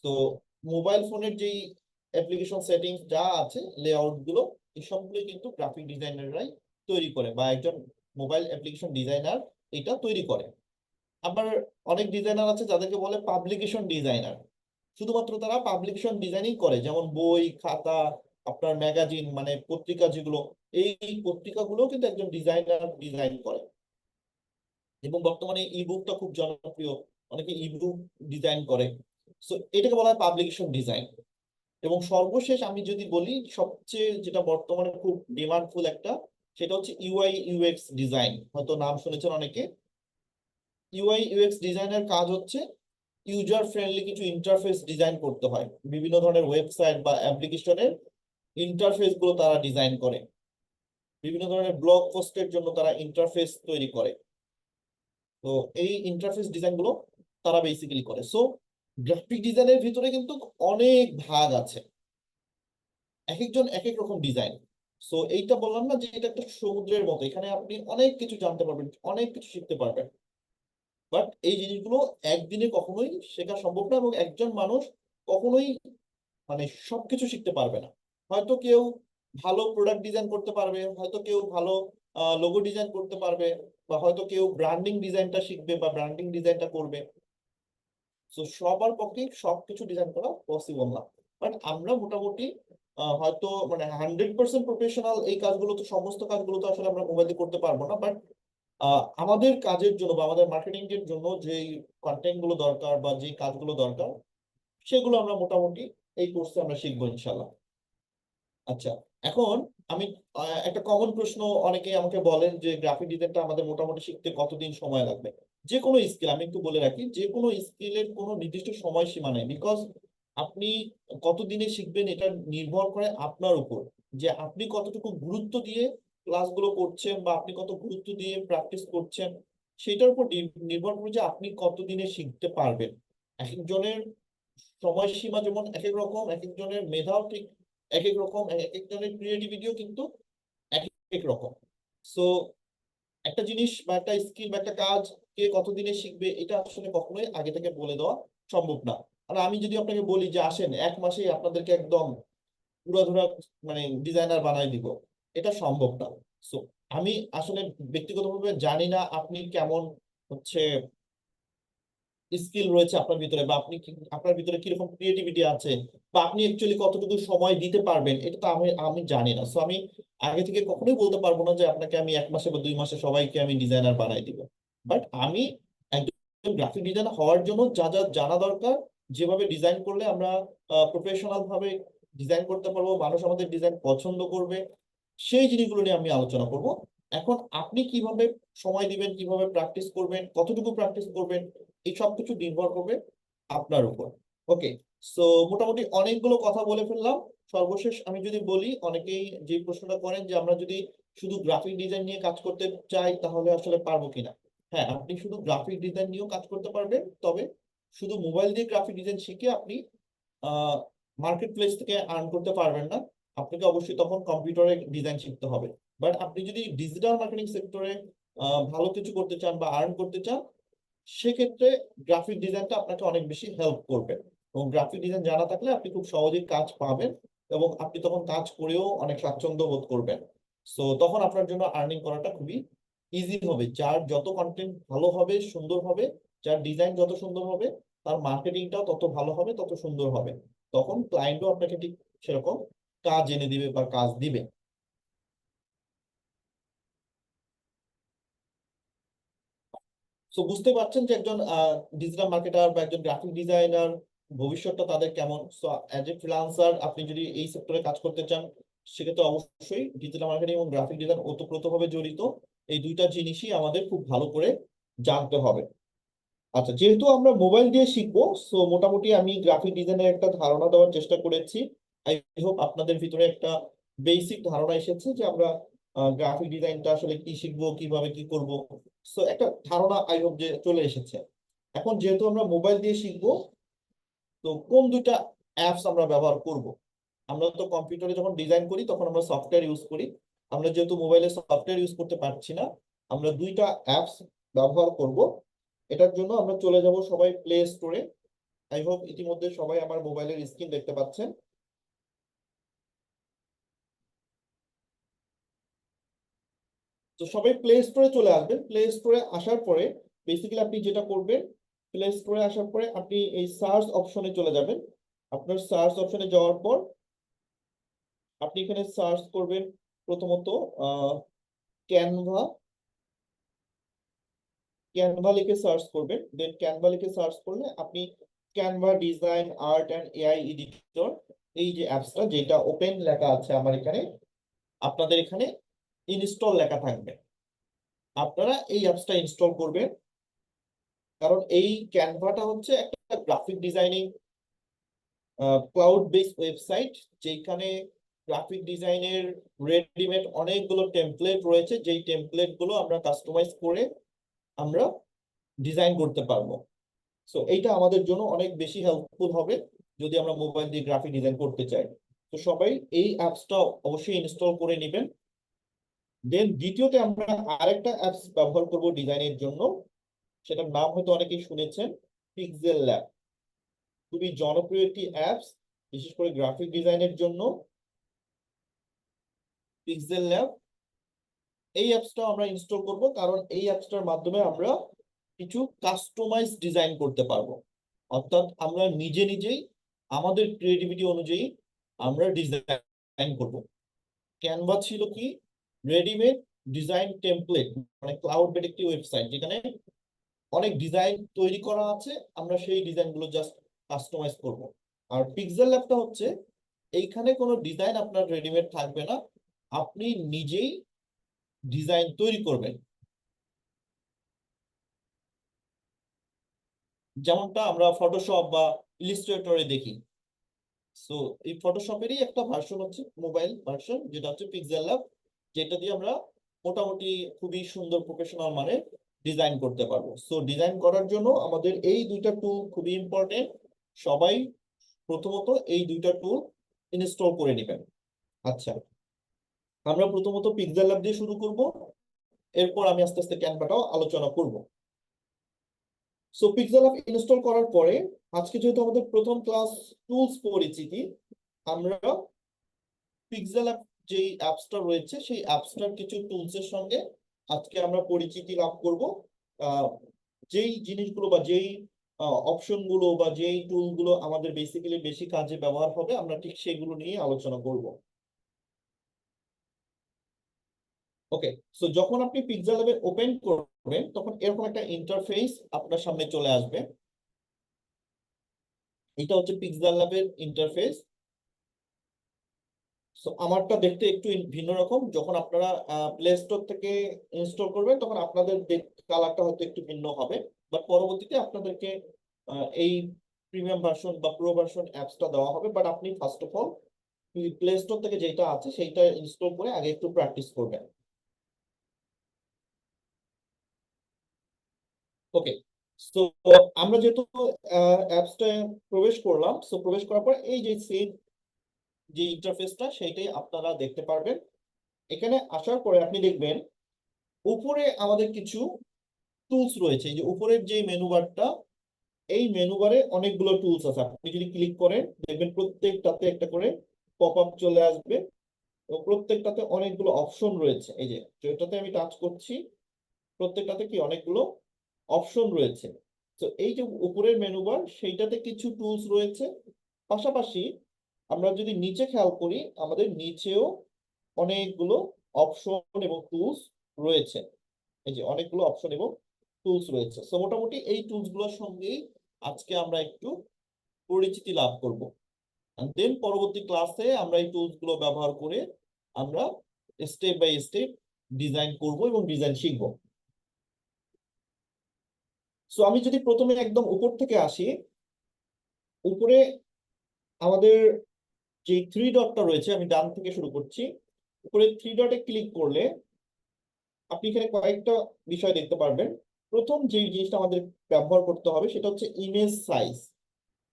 Speaker 5: তো মোবাইল ফোনের যেই অ্যাপ্লিকেশন সেটিংস যা আছে, লেআউট গুলো, এই সবগুলো কিন্তু গ্রাফিক ডিজাইনাররাই তৈরি করে, বা একজন মোবাইল অ্যাপ্লিকেশন ডিজাইনার এটা তৈরি করে। আবার অনেক ডিজাইনার আছে যাদেরকে বলে পাবলিকেশন ডিজাইনার, শুধুমাত্র তারা পাবলিকেশন ডিজাইনিং করে, যেমন বই, খাতা, আপনার ম্যাগাজিন, মানে পত্রিকা যেগুলো, এই পত্রিকাগুলো কিন্তু একজন ডিজাইনার ডিজাইন করে। এবং বর্তমানে ইবুকটা খুব জনপ্রিয়, অনেকে ইবুক ডিজাইন করে। সো এটাকে বলা হয় পাবলিকেশন ডিজাইন। এবং সর্বশেষ আমি যদি বলি, সবচেয়ে যেটা বর্তমানে খুব ডিমান্ডফুল একটা, সেটা হচ্ছে ইউআই ইউএক্স ডিজাইন। হয়তো নাম শুনেছেন অনেকে। ইউআই ইউএক্স ডিজাইনের কাজ হচ্ছে ইউজার ফ্রেন্ডলি কিছু ইন্টারফেস ডিজাইন করতে হয়। বিভিন্ন ধরনের ওয়েবসাইট বা অ্যাপ্লিকেশনের ইন্টারফেস গুলো তারা ডিজাইন করে। বিভিন্ন ধরনের ব্লগ পোস্টের জন্য তারা ইন্টারফেস তৈরি করে। তো এই ইন্টারফেস ডিজাইন গুলো তারা বেসিক্যালি করে। সো গ্রাফিক ডিজাইনের ভিতরে কিন্তু অনেক ভাগ আছে, এক একজন এক এক রকম ডিজাইন। সো এইটা বললাম না যে এটা একটা সমুদ্রের মতো, এখানে আপনি অনেক কিছু জানতে পারবেন, অনেক কিছু শিখতে পারবেন। বাট এই জিনিসগুলো একদিনে কখনোই শেখা সম্ভব না, এবং একজন মানুষ কখনোই মানে সবকিছু শিখতে পারবে না। হয়তো কেউ ভালো প্রোডাক্ট ডিজাইন করতে পারবে, হয়তো কেউ ভালো লোগো ডিজাইন করতে পারবে, বা হয়তো কেউ ব্র্যান্ডিং ডিজাইনটা শিখবে বা ব্র্যান্ডিং ডিজাইনটা করবে। তো সবার পক্ষে সবকিছু ডিজাইন করা পসিবল না। বাট আমরা মোটামুটি হয়তো মানে 100% প্রফেশনাল এই কাজগুলো, তো সমস্ত কাজগুলো তো আসলে আমরা মোবাইলে করতে পারবো না। বাট আমাদের কাজের জন্য বা আমাদের মার্কেটিং এর জন্য যে কন্টেন্ট গুলো দরকার বা যে কাজগুলো দরকার, সেগুলো আমরা মোটামুটি এই কোর্সে আমরা শিখবো ইনশাল্লাহ। আচ্ছা, এখন আমি একটা কমন প্রশ্ন অনেকেই আমাকে বলেন যে গ্রাফিক ডিজাইনটা আমাদের মোটামুটি শিখতে কতদিন সময় লাগবে। যে কোনো স্কিল, আমি একটু বলে রাখি, যে কোনো স্কিলের কোনো নির্দিষ্ট সময়সীমা নেই। বিকজ আপনি কতদিনে শিখবেন এটা নির্ভর করে আপনার উপর, যে আপনি কতটুকু গুরুত্ব দিয়ে ক্লাসগুলো করছেন বা আপনি কত গুরুত্ব দিয়ে প্র্যাকটিস করছেন, সেটার উপর নির্ভর করে যে আপনি কতদিনে শিখতে পারবেন। এক একজনের সময়সীমা যেমন এক এক রকম, এক একজনের মেধাও ঠিক এক এক রকম, এক একজনের ক্রিয়েটিভিটিও কিন্তু এক এক রকম। সো একটা জিনিস বা একটা স্কিল বা একটা কাজ কে কতদিনে শিখবে, এটা আসলে কখনোই আগে থেকে বলে দেওয়া সম্ভব না। আর আমি যদি আপনাকে বলি যে আসেন 1 মাসেই আপনাদেরকে একদম পুরোধুরা মানে ডিজাইনার বানাই দিব, এটা সম্ভব না। সো আমি আসলে ব্যক্তিগতভাবে জানি না আপনি কেমন হচ্ছে স্কিল রয়েছে আপনার ভিতরে, বা আপনি আপনার ভিতরে কিরকম ক্রিয়েটিভিটি আছে, বা আপনি অ্যাকচুয়ালি কতটুকু সময় দিতে পারবেন, এটা তো আমি আমি জানি না। সো আমি আগে থেকে কখনোই বলতে পারবো না যে আপনাকে আমি 1 মাসে বা 2 মাসে সবাইকে আমি ডিজাইনার বানাই দিব। বাট আমি একজন গ্রাফিক ডিজাইনার হওয়ার জন্য যা যা জানা দরকার, যেভাবে ডিজাইন করলে আমরা প্রফেশনাল ভাবে ডিজাইন করতে পারবো, মানুষ আমাদের ডিজাইন পছন্দ করবে, সেই জিনিসগুলো নিয়ে আমি আলোচনা করব। এখন আপনি কিভাবে সময় দিবেন, কিভাবে প্র্যাকটিস করবেন, কতটুকু প্র্যাকটিস করবেন, এই সব কিছু নির্ভর করবে আপনার উপর। ওকে, সো মোটামুটি অনেকগুলো কথা বলে ফেললাম। সর্বশেষ আমি যদি বলি, অনেকেই যে প্রশ্নটা করেন যে আমরা যদি শুধু গ্রাফিক ডিজাইন নিয়ে কাজ করতে চাই তাহলে আসলে পারবো কিনা। হ্যাঁ, আপনি শুধু গ্রাফিক ডিজাইন নিয়েও কাজ করতে পারবেন, তবে শুধু মোবাইল দিয়ে গ্রাফিক ডিজাইন শিখে আপনি মার্কেট প্লেস থেকে আর্ন করতে পারবেন না। আপনাকে অবশ্যই তখন কম্পিউটারে ডিজাইন শিখতে হবে। বাট আপনি যদি ডিজিটাল মার্কেটিং সেক্টরে ভালো কিছু করতে চান বা আর্ন করতে চান, সেক্ষেত্রে গ্রাফিক ডিজাইনটা আপনাকে অনেক বেশি হেল্প করবে। এবং গ্রাফিক ডিজাইন জানা থাকলে আপনি খুব সহজেই কাজ পাবেন, এবং আপনি তখন কাজ করেও অনেক স্বাচ্ছন্দ্য বোধ করবেন। সো তখন আপনার জন্য আর্নিং করাটা খুবই ইজি হবে। যার যত কন্টেন্ট ভালো হবে, সুন্দর হবে, যার ডিজাইন যত সুন্দর হবে, তার মার্কেটিংটাও তত ভালো হবে, তত সুন্দর হবে। তখন ক্লায়েন্টও আপনাকে ঠিক সেরকম কাজ এনে দিবে বা কাজ দিবে। সো বুঝতে পারছেন যে একজন ডিজিটাল মার্কেটার বা একজন গ্রাফিক ডিজাইনার ভবিষ্যৎটা তাদের কেমন। সো অ্যাজ এ ফ্রিল্যান্সার আপনি যদি এই সেক্টরে কাজ করতে চান, সেক্ষেত্রে অবশ্যই ডিজিটাল মার্কেটিং এবং গ্রাফিক ডিজাইন ওতপ্রোতভাবে জড়িত। এই দুইটা জিনিসই আমাদের খুব ভালো করে জানতে হবে। আচ্ছা, যেহেতু আমরা মোবাইল দিয়ে শিখবো, সো মোটামুটি আমি গ্রাফিক ডিজাইনের একটা ধারণা দেওয়ার চেষ্টা করেছি। আই হোপ আপনাদের ভিতরে একটা বেসিক ধারণা এসেছে যে আমরা গ্রাফিক ডিজাইনটা আসলে কি শিখবো, কিভাবে কি করব। সো একটা ধারণা আই হোপ যে চলে এসেছে। এখন যেহেতু আমরা মোবাইল দিয়ে শিখবো, তো কোন দুইটা অ্যাপস আমরা ব্যবহার করব। আমরা তো কম্পিউটারে যখন ডিজাইন করি তখন আমরা সফটওয়্যার ইউজ করি। আমরা যেহেতু মোবাইলে সফটওয়্যার ইউজ করতে পারছি না, আমরা দুইটা অ্যাপস ব্যবহার করব। এটার জন্য আমরা চলে যাব সবাই প্লে স্টোরে। আই হোপ ইতিমধ্যে সবাই আমার মোবাইলের স্ক্রিন দেখতে পাচ্ছেন। তো সবাই প্লে স্টোরে চলে আসবেন। প্লে স্টোরে আসার পরে বেসিক্যালি আপনি যেটা করবেন, প্লে স্টোরে আসার পরে আপনি এই সার্চ অপশনে চলে যাবেন। আপনার সার্চ অপশনে যাওয়ার পর আপনি এখানে সার্চ করবেন প্রথমত ক্যানভা। ক্যানভা লিখে সার্চ করবেন, দেন ক্যানভা লিখে সার্চ করলে আপনি Canva design art and AI editor, এই যে অ্যাপসটা যেটা ওপেন লেখা আছে আমার এখানে, আপনাদের এখানে ইনস্টল লেখা থাকবে। আপনারা এই অ্যাপসটা ইনস্টল করবেন, কারণ এই ক্যানভাটা হচ্ছে একটা graphic designing cloud based website, যেখানে গ্রাফিক ডিজাইনের রেডিমেড অনেকগুলো টেমপ্লেট রয়েছে, যেই টেমপ্লেট গুলো আমরা কাস্টমাইজ করে আমরা ডিজাইন করতে পারবো। সো এইটা আমাদের জন্য অনেক বেশি হেল্পফুল হবে যদি আমরা মোবাইল দিয়ে গ্রাফিক ডিজাইন করতে চাই। তো সবাই এই অ্যাপসটা অবশ্যই ইনস্টল করে নেবেন। দেন দ্বিতীয়তে আমরা আরেকটা অ্যাপস ব্যবহার করব ডিজাইনের জন্য, সেটার নাম হয়তো অনেকেই শুনেছেন, পিক্সেল ল্যাব। খুবই জনপ্রিয় একটি অ্যাপস, বিশেষ করে গ্রাফিক ডিজাইনের জন্য। পিক্সেল ল্যাব এই অ্যাপসটা আমরা ইনস্টল করব, কারণ এই অ্যাপসটার মাধ্যমে আমরা কিছু কাস্টমাইজ ডিজাইন করতে পারবো। অর্থাৎ আমরা নিজে নিজেই আমাদের ক্রিয়েটিভিটি অনুযায়ী আমরা ডিজাইন করব। ক্যানভা ছিল কি রেডিমেড ডিজাইন টেমপ্লেট, মানে ক্লাউড বেড একটি ওয়েবসাইট যেখানে অনেক ডিজাইন তৈরি করা আছে, আমরা সেই ডিজাইনগুলো জাস্ট কাস্টমাইজ করব। আর পিক্সেল ল্যাবটা হচ্ছে এইখানে কোনো ডিজাইন আপনার রেডিমেড থাকবে না, আপনি নিজেই ডিজাইন তৈরি করবেন, যেমনটা আমরা ফটোশপ বা ইলিস্ট্রেটরে দেখি। সো এই ফটোশপেরই একটা ভার্সন হচ্ছে মোবাইল ভার্সন, যেটা হচ্ছে পিক্সেল ল্যাব, যেটা দিয়ে আমরা মোটামুটি খুবই সুন্দর প্রফেশনাল মানে ডিজাইন করতে পারবো। সো ডিজাইন করার জন্য আমাদের এই দুইটা টুল খুবই ইম্পর্টেন্ট। সবাই প্রথমত এই দুইটা টুল ইনস্টল করে নেবেন। আচ্ছা, আমরা প্রথমত পিক্সেল ল্যাব দিয়ে শুরু করব, এরপর আমি আস্তে আস্তে ক্যানভাটাও আলোচনা করব। সো পিক্সেল ল্যাব ইনস্টল করার পরে আজকে যেহেতু আমাদের প্রথম ক্লাস টুলস পরিচিতি, আমরা পিক্সেল অ্যাপ যেই অ্যাপসটা রয়েছে সেই অ্যাপসটার কিছু টুলসের সঙ্গে আজকে আমরা পরিচিতি লাভ করব। যেই জিনিসগুলো বা যেই অপশনগুলো বা যেই টুলগুলো আমাদের বেসিক্যালি বেশি কাজে ব্যবহার হবে, আমরা ঠিক সেগুলো নিয়ে আলোচনা করব। ওকে, সো যখন আপনি পিক্সেল ল্যাব ওপেন করবেন তখন এরকম একটা ইন্টারফেস আপনার সামনে চলে আসবে। এটা হচ্ছে পিক্সেল ল্যাবের ইন্টারফেস। সো আমারটা দেখতে একটু ভিন্ন রকম। যখন আপনারা প্লে স্টোর থেকে ইনস্টল করবেন তখন আপনাদের কালারটা হয়তো একটু ভিন্ন হবে, বাট পরবর্তীতে আপনাদেরকে এই প্রিমিয়াম ভার্সন বা প্রো ভার্সন অ্যাপসটা দেওয়া হবে। বাট আপনি first of all play store থেকে যেটা আছে সেইটা ইনস্টল করে আগে একটু প্র্যাকটিস করবেন। ওকে, সো আমরা যেহেতু অ্যাপসটা প্রবেশ করলাম, সো প্রবেশ করার পর এই যে সেম যে ইন্টারফেসটা সেইটাই আপনারা দেখতে পারবেন। এখানে আসার পরে আপনি দেখবেন উপরে আমাদের কিছু টুলস রয়েছে। এই যে উপরের যে মেনু বারটা, এই মেনু বারে অনেকগুলো টুলস আছে। আপনি যদি ক্লিক করেন দেখবেন প্রত্যেকটাতে একটা করে পপ আপ চলে আসবে এবং প্রত্যেকটাতে অনেকগুলো অপশন রয়েছে। এই যে যেটাতে আমি টাচ করছি প্রত্যেকটাতে কি অনেকগুলো অপশন রয়েছে। তো এই যে উপরের মেনু বার সেইটাতে কিছু টুলস রয়েছে, পাশাপাশি আমরা যদি নিচে খেয়াল করি আমাদের নিচেও অনেকগুলো অপশন এবং টুলস রয়েছে। এই যে অনেকগুলো অপশন এবং টুলস রয়েছে। সো মোটামুটি এই টুলস গুলোর সঙ্গেই আজকে আমরা একটু পরিচিতি লাভ করব। দেন পরবর্তী ক্লাসে আমরা এই টুলস গুলো ব্যবহার করে আমরা স্টেপ বাই স্টেপ ডিজাইন করব এবং ডিজাইন শিখব। সো আমি যদি প্রথমে একদম উপর থেকে আসি, উপরে আমাদের যে থ্রি ডটটা রয়েছে, আমি ডান থেকে শুরু করছি। উপরে থ্রি ডটে ক্লিক করলে আপনি এখানে কয়েকটা বিষয় দেখতে পারবেন। প্রথম যে জিনিসটা আমাদের ব্যবহার করতে হবে সেটা হচ্ছে ইমেজ সাইজ।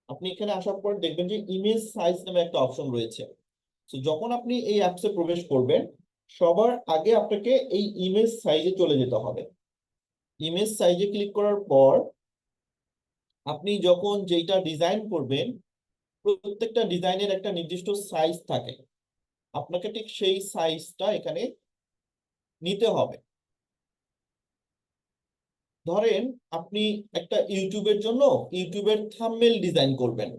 Speaker 5: আপনি এখানে আসার পর দেখবেন যে ইমেজ সাইজ নামে একটা অপশন রয়েছে। তো যখন আপনি এই অ্যাপসে প্রবেশ করবেন সবার আগে আপনাকে এই ইমেজ সাইজে চলে যেতে হবে। ইমেজ সাইজে ক্লিক করার পর আপনি যখন যেটা ডিজাইন করবেন প্রত্যেকটা ডিজাইনের একটা নির্দিষ্ট সাইজ থাকে, আপনাকে ঠিক সেই সাইজটা এখানে নিতে হবে। ধরেন আপনি একটা ইউটিউবের জন্য ইউটিউবের থাম্বনেল ডিজাইন করবেন।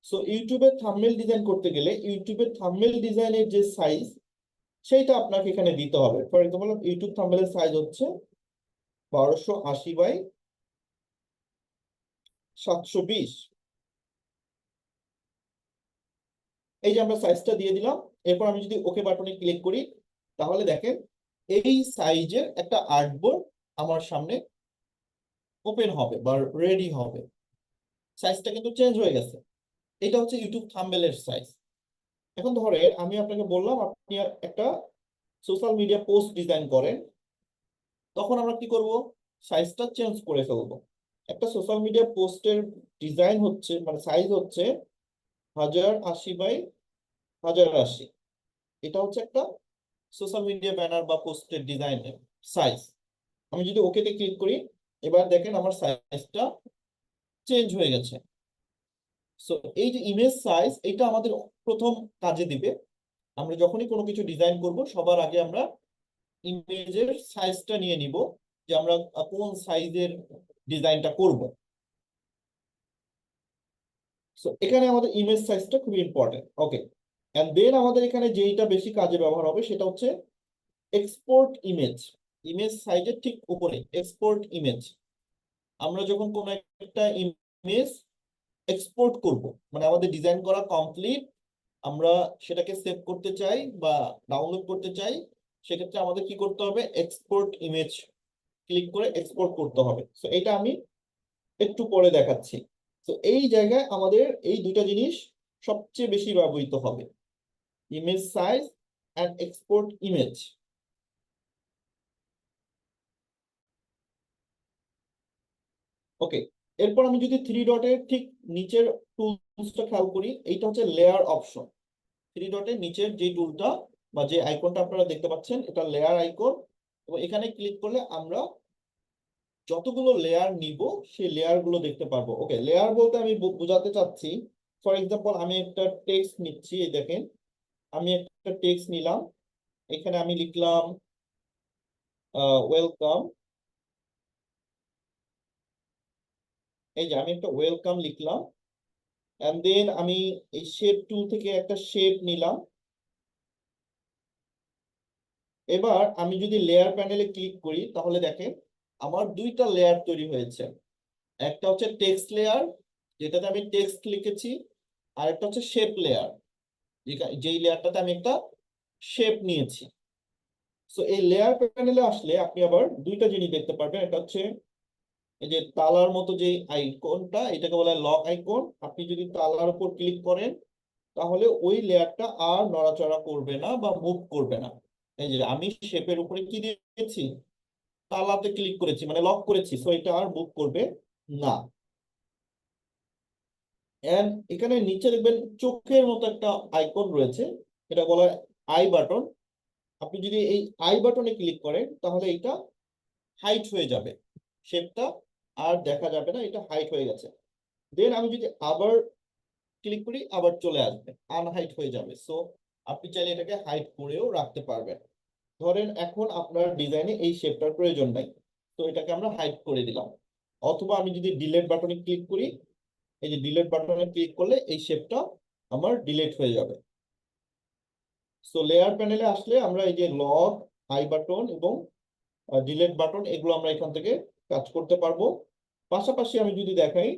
Speaker 5: সো ইউটিউবের থাম্বনেল ডিজাইন করতে গেলে ইউটিউবের থাম্বনেল ডিজাইনের যে সাইজ সেইটা আপনাকে এখানে দিতে হবে। ফর এক্সাম্পল ইউটিউব থাম্বনেলের সাইজ হচ্ছে 1280 বাই 720। এই যে আমরা সাইজটা দিয়ে দিলাম। এরপর আমি যদি ওকে বাটনে ক্লিক করি তাহলে দেখেন এই সাইজের একটা আর্টবোর্ড আমার সামনে ওপেন হবে বা রেডি হবে। সাইজটা কিন্তু চেঞ্জ হয়ে গেছে। এটা হচ্ছে ইউটিউব থাম্বনেলের সাইজ। এখন ধরে আমি আপনাকে বললাম আপনি একটা সোশ্যাল মিডিয়া পোস্ট ডিজাইন করেন, তখন আমরা কি করব, সাইজটা চেঞ্জ করে ফেলবো। একটা সোশ্যাল মিডিয়া পোস্টের ডিজাইন হচ্ছে মানে সাইজ হচ্ছে 1080 বাই 1080। এটা হচ্ছে একটা সোশ্যাল মিডিয়া ব্যানার বা পোস্টের ডিজাইনের সাইজ। আমি যদি ওকেতে ক্লিক করি এবার দেখেন আমার সাইজটা চেঞ্জ হয়ে গেছে। সো এই যে ইমেজ সাইজ এটা আমাদের প্রথম কাজে দিবে। আমরা যখনই কোনো কিছু ডিজাইন করব সবার আগে আমরা ইমেজের সাইজটা নিয়ে নিব যে আমরা কোন সাইজের ডিজাইনটা করব। সো এখানে আমাদের ইমেজ সাইজটা খুবই ইম্পর্টেন্ট। ওকে, এন্ড দেন আমাদের এখানে যেইটা বেশি কাজে ব্যবহার হবে সেটা হচ্ছে এক্সপোর্ট ইমেজ। ইমেজ সাইজের ঠিক উপরে এক্সপোর্ট ইমেজ। আমরা যখন কোনো একটা ইমেজ এক্সপোর্ট করব মানে আমাদের ডিজাইন করা কমপ্লিট, আমরা সেটাকে সেভ করতে চাই বা ডাউনলোড করতে চাই, সেক্ষেত্রে আমাদের কি করতে হবে, এক্সপোর্ট ইমেজ ক্লিক করে এক্সপোর্ট করতে হবে। সো এটা আমি একটু পরে দেখাচ্ছি। তো এই জায়গায় আমাদের এই দুটা জিনিস সবচেয়ে বেশি ব্যবহৃত হবে, image size and export image. Okay, এরপর আমি যদি 3 ডটের ঠিক নিচের টুলসটা খেয়াল করি, এইটা হচ্ছে লেয়ার অপশন। 3 ডটের নিচের যে টুলটা বা যে আইকনটা আপনারা দেখতে পাচ্ছেন এটা লেয়ার আইকন, এবং এখানে ক্লিক করলে আমরা যতগুলো লেয়ার নিব সেই লেয়ার গুলো দেখতে পারবো। ওকে, লেয়ার বলতে আমি বোঝাতে চাচ্ছি, ফর এক্সাম্পল আমি একটা টেক্সট নিচ্ছি, এই দেখেন আমি একটা টেক্সট নিলাম, এখানে আমি লিখলাম ওয়েলকাম। এই যে আমি একটা ওয়েলকাম লিখলাম, এন্ড দেন আমি এই শেপ টুল থেকে একটা শেপ নিলাম। এবার আমি যদি লেয়ার প্যানেলে ক্লিক করি তাহলে দেখেন আমার দুইটা লেয়ার তৈরি হয়েছে। একটা হচ্ছে টেক্সট লেয়ার যেটাতে আমি টেক্সট লিখেছি, আর একটা হচ্ছে শেপ লেয়ার যেই লেয়ারটাতে আমি একটা শেপ নিয়েছি। সো এই লেয়ার প্যানেলে আসলে আপনি আবার দুইটা জিনিস দেখতে পারবেন। এটা হচ্ছে এই যে তালার মতো যে আইকনটা, এটাকে বলা হয় লক আইকন। আপনি যদি তালার উপর ক্লিক করেন তাহলে ওই লেয়ারটা আর নড়াচড়া করবে না বা মুভ করবে না। এই যে আমি শেপের উপরে কি দিয়েছি, তালাতে ক্লিক করেছি মানে লক করেছি, সো এটা আর মুভ করবে না। এন্ড এখানে নিচে দেখবেন চোখের মতো একটা আইকন রয়েছে, এটা বলা হয় আই বাটন। আপনি যদি এই আই বাটনে ক্লিক করেন তাহলে এটা হাইট হয়ে যাবে, শেপটা আর দেখা যাবে না, এটা হাইট হয়ে গেছে। দেন আমি যদি আবার ক্লিক করি আবার চলে আসবে, আনহাইট হয়ে যাবে। সো আপনি চাইলে এটাকে হাইট করেও রাখতে পারবেন। ধরেন এখন আপনার ডিজাইনে এই শেপটার প্রয়োজন নাই, তো এটাকে আমরা হাইড করে দিলাম। অথবা আমি যদি ডিলিট বাটনে ক্লিক করি, এই যে ডিলিট বাটনে ক্লিক করলে এই শেপটা আমার ডিলিট হয়ে যাবে। সো লেয়ার প্যানেলে আসলে আমরা এই যে লক, আই বাটন এবং ডিলিট বাটন এগুলো আমরা এখান থেকে কাজ করতে পারবো। পাশাপাশি আমি যদি দেখাই,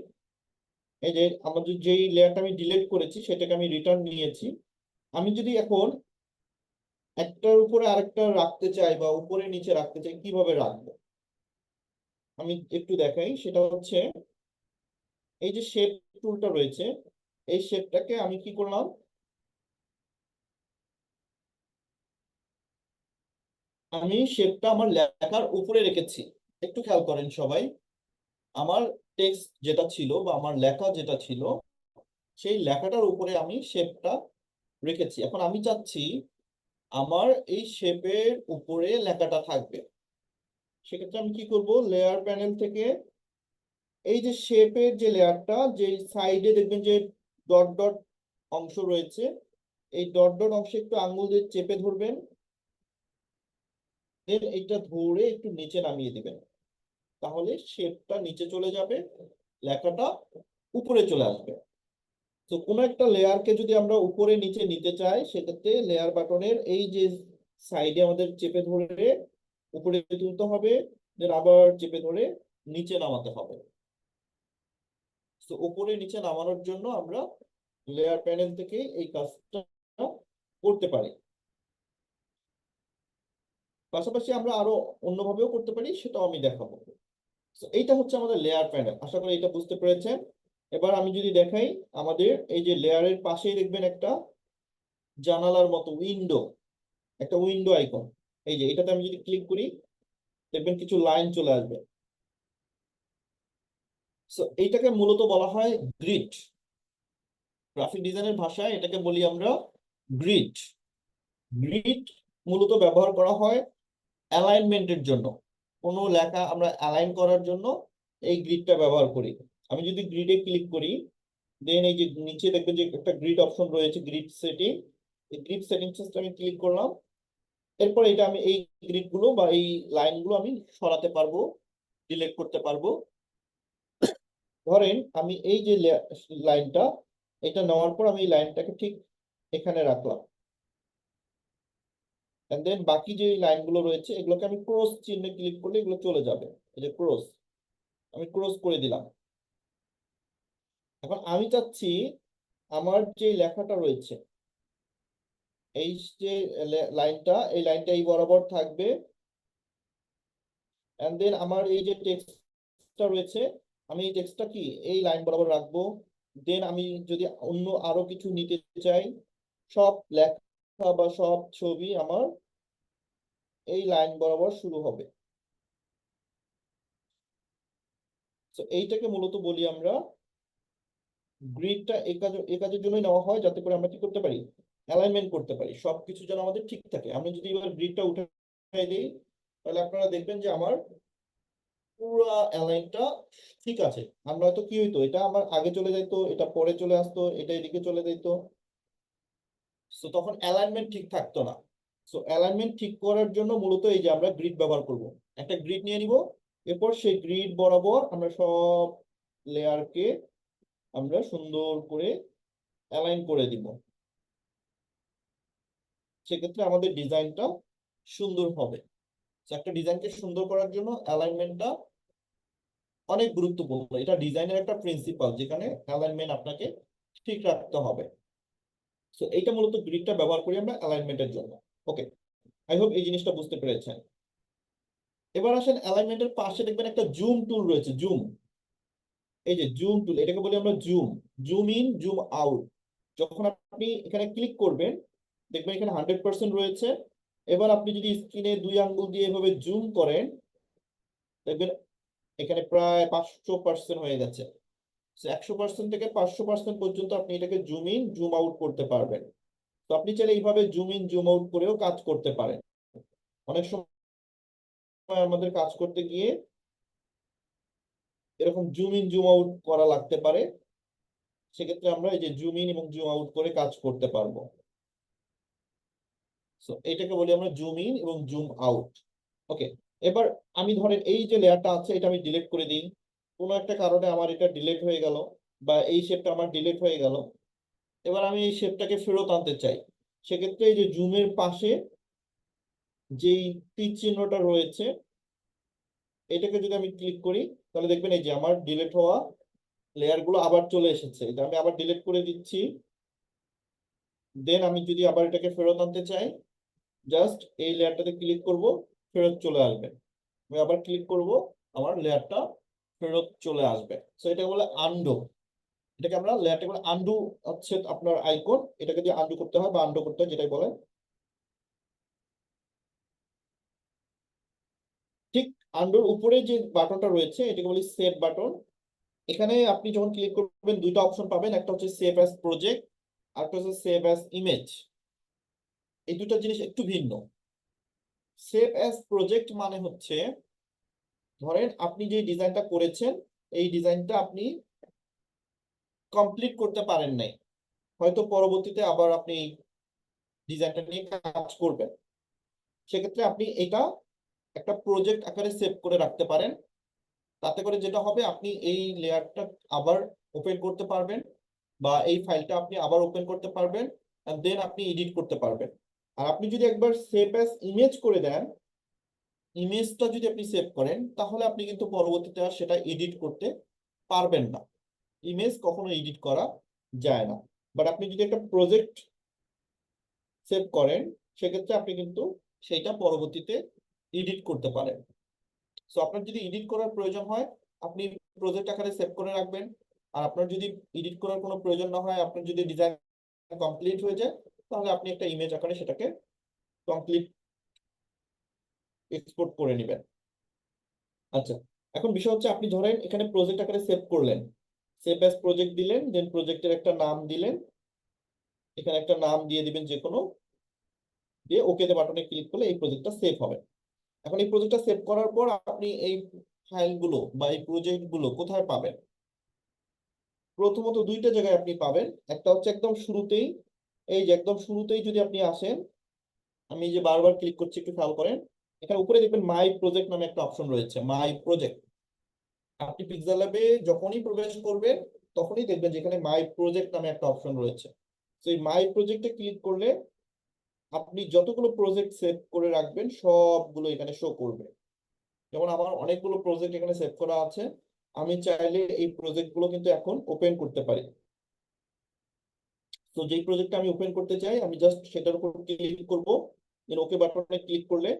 Speaker 5: এই যে আমাদের যেই লেয়ারটা আমি ডিলিট করেছি সেটাকে আমি রিটার্ন নিয়েছি। আমি যদি এখন একটার উপরে আরেকটা রাখতে চাই বা উপরে নিচে রাখতে চাই, কিভাবে রাখবো আমি একটু দেখাই। সেটা হচ্ছে এই যে শেপ টুলটা রয়েছে, এই শেপটাকে আমি কি করলাম, আমি শেপটা আমার লেখার উপরে রেখেছি। একটু খেয়াল করেন সবাই, আমার টেক্সট যেটা ছিল বা আমার লেখা যেটা ছিল সেই লেখাটার উপরে আমি শেপটা রেখেছি। এখন আমি চাচ্ছি আমার এই শেপের উপরে লেখাটা থাকবে। সেক্ষেত্রে আমি কি করব, লেয়ার প্যানেল থেকে এই যে শেপের যে লেয়ারটা, যে সাইডে দেখবেন যে ডট ডট অংশ রয়েছে, এই ডট ডট অংশে একটু আঙ্গুল দিয়ে চেপে ধরবেন, দেন এইটা ধরে একটু নিচে নামিয়ে দিবেন। তাহলে শেপটা নিচে চলে যাবে, লেখাটা উপরে চলে আসবে। তো কোনো একটা লেয়ারকে যদি আমরা উপরে নিচে নিতে চাই, সেক্ষেত্রে লেয়ার বাটনের এই যে সাইডে আমাদের চেপে ধরে উপরে তুলতে হবে, দেন আবার চেপে ধরে নিচে নামাতে হবে। তো উপরে নিচে নামানোর জন্য আমরা লেয়ার প্যানেল থেকে এই কাজটা করতে পারি। পাশাপাশি আমরা আরো অন্যভাবেও করতে পারি, সেটাও আমি দেখাবো। তো এইটা হচ্ছে আমাদের লেয়ার প্যানেল, আশা করি এটা বুঝতে পেরেছেন। এবার আমি যদি দেখাই, আমাদের এই যে লেয়ারের পাশেই দেখবেন একটা জানালার মতো উইন্ডো, একটা উইন্ডো আইকন। এই যে এটাতে আমি যদি ক্লিক করি, দেখবেন কিছু লাইন চলে আসবে। সো এইটাকে মূলত বলা হয় গ্রিড। গ্রাফিক ডিজাইনের ভাষায় এটাকে বলি আমরা গ্রিড। গ্রিড মূলত ব্যবহার করা হয় অ্যালাইনমেন্টের জন্য। কোনো লেখা আমরা অ্যালাইন করার জন্য এই গ্রিডটা ব্যবহার করি। আমি যদি গ্রিডে ক্লিক করি, দেন এই যে নিচে দেখবেন যে একটা গ্রিড অপশন রয়েছে, গ্রিড সেটিং। এই গ্রিড সেটিংস আমি ক্লিক করলাম। এরপর এটা আমি এই গ্রিড গুলো বা এই লাইন গুলো আমি সরাতে পারবো, ডিলিট করতে পারবো। ধরেন আমি এই যে লাইনটা, এটা নেওয়ার পর আমি এই লাইনটাকে ঠিক এখানে রাখলাম, এন্ড দেন বাকি যে লাইনগুলো রয়েছে এগুলোকে আমি ক্রস চিহ্নে ক্লিক করলে এগুলো চলে যাবে। এই যে ক্রস, আমি ক্রস করে দিলাম। এখন আমি চাচ্ছি আমার যে লেখাটা রয়েছে, এই যে লাইনটা, এই লাইনটা এই বরাবর থাকবে, এন্ড দেন আমার এই যে টেক্সটটা রয়েছে, আমি এই টেক্সটটা কি এই লাইন বরাবর রাখবো। দেন আমি যদি অন্য আরো কিছু নিতে চাই, সব লেখা বা সব ছবি আমার এই লাইন বরাবর শুরু হবে। তো এইটাকে মূলত বলি আমরা গ্রিডটা। এই কাজের জন্যই নেওয়া হয়, যাতে করে আমরা কি করতে পারি, অ্যালাইনমেন্ট করতে পারি, সবকিছু যেন আমাদের ঠিক থাকে। আমি যদি এবার গ্রিডটা উঠাই দিই, তাহলে আপনারা দেখবেন যে আমার পুরো অ্যালাইনটা ঠিক আছে। আমরা হয়তো কি হইতো, এটা আমার আগে চলে যাইতো, এটা পরে চলে আসতো, এটা এদিকে চলে যাইতো। সো তখন অ্যালাইনমেন্ট ঠিক থাকতো না। সো অ্যালাইনমেন্ট ঠিক করার জন্য মূলত এই যে আমরা গ্রিড ব্যবহার করব। একটা গ্রিড নিয়ে নিব, এরপর সেই গ্রিড বরাবর আমরা সব লেয়ারকে আমরা সুন্দর করে অ্যালাইন করে দিব। সেক্ষেত্রে আমাদের ডিজাইনটা সুন্দর হবে। একটা ডিজাইনকে সুন্দর করার জন্য অ্যালাইনমেন্টটা অনেক গুরুত্বপূর্ণ। এটা ডিজাইনের একটা প্রিন্সিপাল, যেখানে অ্যালাইনমেন্ট আপনাকে ঠিক রাখতে হবে। সো এইটা মূলত গ্রিডটা ব্যবহার করি আমরা অ্যালাইনমেন্টের জন্য। ওকে, আই হোপ এই জিনিসটা বুঝতে পেরেছেন। এবার আসেন, অ্যালাইনমেন্টের পাশে দেখবেন একটা জুম টুল রয়েছে, জুম। এই যে জুম টুল, এটাকে বলি আমরা zoom. Zoom in, zoom out. যখন আপনি এখানে ক্লিক করবেন, দেখবেন এখানে 100% রয়েছে। এবার আপনি যদি স্ক্রিনে 2 আঙ্গুল দিয়ে এভাবে জুম করেন, দেখবেন এখানে প্রায় 500% হয়ে গেছে। 100% থেকে 500% পর্যন্ত আপনি এটাকে জুম ইন, জুম আউট করতে পারবেন। তো আপনি চাইলে এইভাবে জুম ইন, জুম আউট করেও কাজ করতে পারেন। অনেক সময় আমাদের কাজ করতে গিয়ে এরকম জুম ইন, জুম আউট করা লাগতে পারে। সেক্ষেত্রে আমরা এই যে জুম ইন এবং জুম আউট করে কাজ করতে পারবো। সো এটাকে বলি আমরা জুম ইন এবং জুম আউট। ওকে, এবার আমি ধরেন এই যে লেয়ারটা আছে, এটা আমি ডিলিট করে দিই। কোনো একটা কারণে আমার এটা ডিলিট হয়ে গেল, বা এই শেপটা আমার ডিলিট হয়ে গেল। এবার আমি এই শেপটাকে ফেরত আনতে চাই। সেক্ষেত্রে এই যে জুমের পাশে যেই তীর চিহ্নটা রয়েছে, এটাকে যদি আমি ক্লিক করি, তাহলে দেখবেন এই যে আমার ডিলিট হওয়া লেয়ার গুলো আবার চলে এসেছে। এটা আমি আবার ডিলিট করে দিচ্ছি। দেন আমি যদি আবার এটাকে ফেরত আনতে চাই, জাস্ট এই লেয়ারটাতে ক্লিক করব, ফেরত চলে আসবে। আমি আবার ক্লিক করব, আমার লেয়ারটা ফেরত চলে আসবে। সো এটা বলে আনডু। এটাকে আমরা লেয়ারটা বলে আনডু, হচ্ছে আপনার আইকন। এটাকে দিয়ে আনডু করতে হয় বা আনডু করতে হয়, যেটাই বলে। ঠিক আনডুর উপরে যে বাটনটা রয়েছে, এটাকে বলি সেভ বাটন। এখানে আপনি যখন ক্লিক করবেন, দুইটা অপশন পাবেন, একটা হচ্ছে সেভ অ্যাজ প্রজেক্ট, আর একটা হচ্ছে সেভ অ্যাজ ইমেজ। এই দুটো জিনিস একটু ভিন্ন। সেভ অ্যাজ প্রজেক্ট মানে হচ্ছে, ধরেন আপনি যে ডিজাইনটা করেছেন, এই ডিজাইনটা আপনি কমপ্লিট করতে পারেন নাই, হয়তো পরবর্তীতে আবার আপনি ডিজাইনটা নিয়ে কাজ করবেন। সেক্ষেত্রে আপনি এটা একটা প্রজেক্ট আকারে সেভ করে রাখতে পারেন। তাতে করে যেটা হবে, আপনি এই লেয়ারটা আবার ওপেন করতে পারবেন, বা এই ফাইলটা আপনি আবার ওপেন করতে পারবেন, and দেন আপনি এডিট করতে পারবেন। আর আপনি যদি একবার সেভ অ্যাজ ইমেজ করে দেন, ইমেজটা যদি আপনি সেভ করেন, তাহলে আপনি কিন্তু পরবর্তীতে আর সেটা এডিট করতে পারবেন না। ইমেজ কখনো এডিট করা যায় না। বাট আপনি যদি একটা প্রজেক্ট সেভ করেন, সেক্ষেত্রে আপনি কিন্তু সেটা পরবর্তীতে এডিট করতে পারেন। সো আপনার যদি এডিট করার প্রয়োজন হয়, আপনি প্রজেক্ট আকারে সেভ করে রাখবেন। আর আপনার যদি এডিট করার কোনো প্রয়োজন না হয়, আপনার যদি ডিজাইন কমপ্লিট হয়ে যায়, তাহলে আপনি একটা ইমেজ আকারে সেটাকে কমপ্লিট এক্সপোর্ট করে নেবেন। আচ্ছা, এখন বিষয় হচ্ছে, আপনি ধরেন এখানে প্রজেক্ট আকারে সেভ করলেন, সেভ অ্যাজ প্রজেক্ট দিলেন, দেন প্রজেক্টের একটা নাম দিলেন, এখানে একটা নাম দিয়ে দিবেন যে কোনো, দিয়ে ওকে বাটনে ক্লিক করলে এই প্রজেক্টটা সেভ হবে। এখন এই প্রজেক্টটা সেভ করার পর আপনি এই ফাইলগুলো বা এই প্রজেক্টগুলো কোথায় পাবেন? প্রথমত দুইটা জায়গায় আপনি পাবেন। একটা হচ্ছে একদম শুরুতেই, এই যে একদম শুরুতেই যদি আপনি আসেন, আমি যে বারবার ক্লিক করছি, একটু খেয়াল করেন, এখানে উপরে দেখবেন মাই প্রজেক্ট নামে একটা অপশন রয়েছে, মাই প্রজেক্ট। আপনি পিক্সেল ল্যাবে যখনই প্রবেশ করবেন, তখনই দেখবেন যে এখানে মাই প্রজেক্ট নামে একটা অপশন রয়েছে। তো এই মাই প্রজেক্টে ক্লিক করলে আপনি যতগুলো প্রজেক্ট সেভ করে রাখবেন সবগুলো এখানে শো করবে। যেমন আমার অনেকগুলো প্রজেক্ট এখানে সেভ করা আছে, আমি চাইলে এই প্রজেক্টগুলো কিন্তু এখন ওপেন করতে পারি। তো যেই প্রজেক্টটা আমি ওপেন করতে চাই, আমি জাস্ট সেটার উপর ক্লিক করব, দেন ওকে বাটনে ক্লিক করলে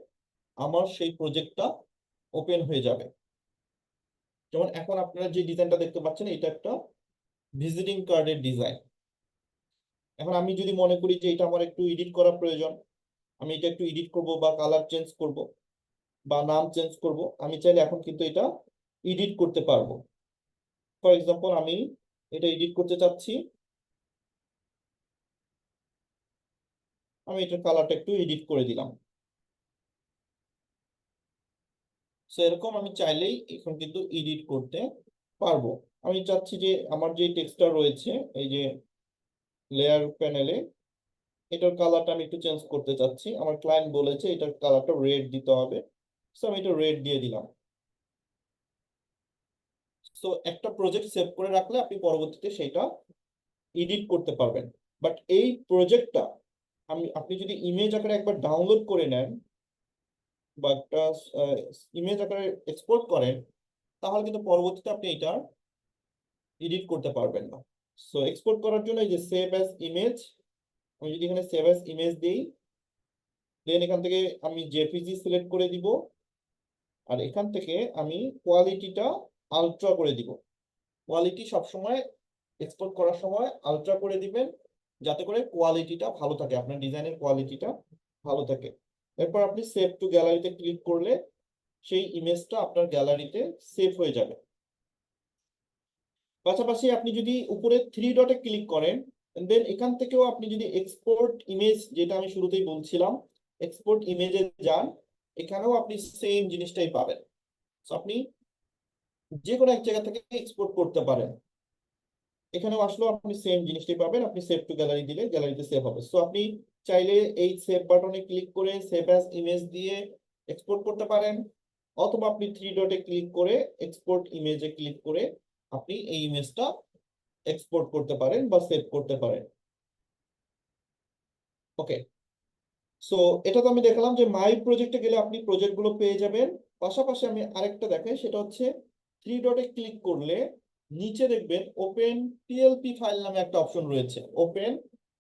Speaker 5: আমার সেই প্রজেক্টটা ওপেন হয়ে যাবে। যেমন এখন আপনারা যে ডিজাইনটা দেখতে পাচ্ছেন, এটা একটা ভিজিটিং কার্ডের ডিজাইন। এখন আমি যদি মনে করি যে এটা আমার একটু এডিট করা প্রয়োজন, আমি এটা একটু এডিট করব বা কালার চেঞ্জ করব বা নাম চেঞ্জ করব, আমি চাইলে এখন কিন্তু এটা এডিট করতে পারবো। ফর এক্সাম্পল, আমি এটা এডিট করতে চাচ্ছি, আমি এটার কালারটা একটু এডিট করে দিলাম। সো এরকম আমি চাইলেই এখন কিন্তু এডিট করতে পারবো। আমি চাচ্ছি যে আমার যে টেক্সটটা রয়েছে এই যে লেয়ার প্যানেলে, এটার কালারটা আমি একটু চেঞ্জ করতে চাচ্ছি। আমার ক্লায়েন্ট বলেছে এটার কালারটা রেড দিতে হবে, সো আমি এটা রেড দিয়ে দিলাম। সো একটা প্রজেক্ট সেভ করে রাখলে আপনি পরবর্তীতে সেটা এডিট করতে পারবেন। বাট এই প্রজেক্টটা আপনি যদি ইমেজ আকারে একবার ডাউনলোড করে নেন বা একটা ইমেজ আকারে এক্সপোর্ট করেন, তাহলে কিন্তু পরবর্তীতে আপনি এটা এডিট করতে পারবেন না। সো এক্সপোর্ট করার জন্য এই যে সেভ অ্যাজ ইমেজ, আমি যদি এখানে সেভ অ্যাজ ইমেজ দিই, দেন এখান থেকে আমি জেপিজি সিলেক্ট করে দিব, আর এখান থেকে আমি কোয়ালিটিটা আলট্রা করে দিব। কোয়ালিটি সবসময় এক্সপোর্ট করার সময় আলট্রা করে দিবেন, যাতে করে কোয়ালিটিটা ভালো থাকে, আপনার ডিজাইনের কোয়ালিটিটা ভালো থাকে। এরপর আপনি সেভ টু গ্যালারিতে ক্লিক করলে সেই ইমেজটা আপনার গ্যালারিতে সেভ হয়ে যাবে। পাশাপাশি আপনি যদি উপরে 3 ডটে ক্লিক করেন, দেন এখান থেকেও আপনি যদি এক্সপোর্ট ইমেজ, যেটা আমি শুরুতেই বলছিলাম, এক্সপোর্ট ইমেজে যান, এখানেও আপনি সেম জিনিসটাই পাবেন। সো আপনি যে কোনো এক জায়গা থেকে এক্সপোর্ট করতে পারেন। এখানেও আসলেও আপনি সেম জিনিসটাই পাবেন, আপনি সেভ টু গ্যালারি দিলে গ্যালারিতে সেভ হবে। সো আপনি চাইলে এই সেভ বাটনে ক্লিক করে সেভ অ্যাজ ইমেজ দিয়ে এক্সপোর্ট করতে পারেন, অথবা আপনি 3 ডটে ক্লিক করে এক্সপোর্ট ইমেজে ক্লিক করে আপনি এই ইমেজটা এক্সপোর্ট করতে পারেন বা সেভ করতে পারেন। ওকে, সো এটা তো আমি দেখলাম যে মাই প্রজেক্টে গেলে আপনি প্রজেক্টগুলো পেয়ে যাবেন। পাশাপাশি আমি আরেকটা দেখাই, সেটা হচ্ছে 3 ডটে ক্লিক করলে নিচে দেখবেন ওপেন পিএলপি ফাইল নামে একটা অপশন রয়েছে, ওপেন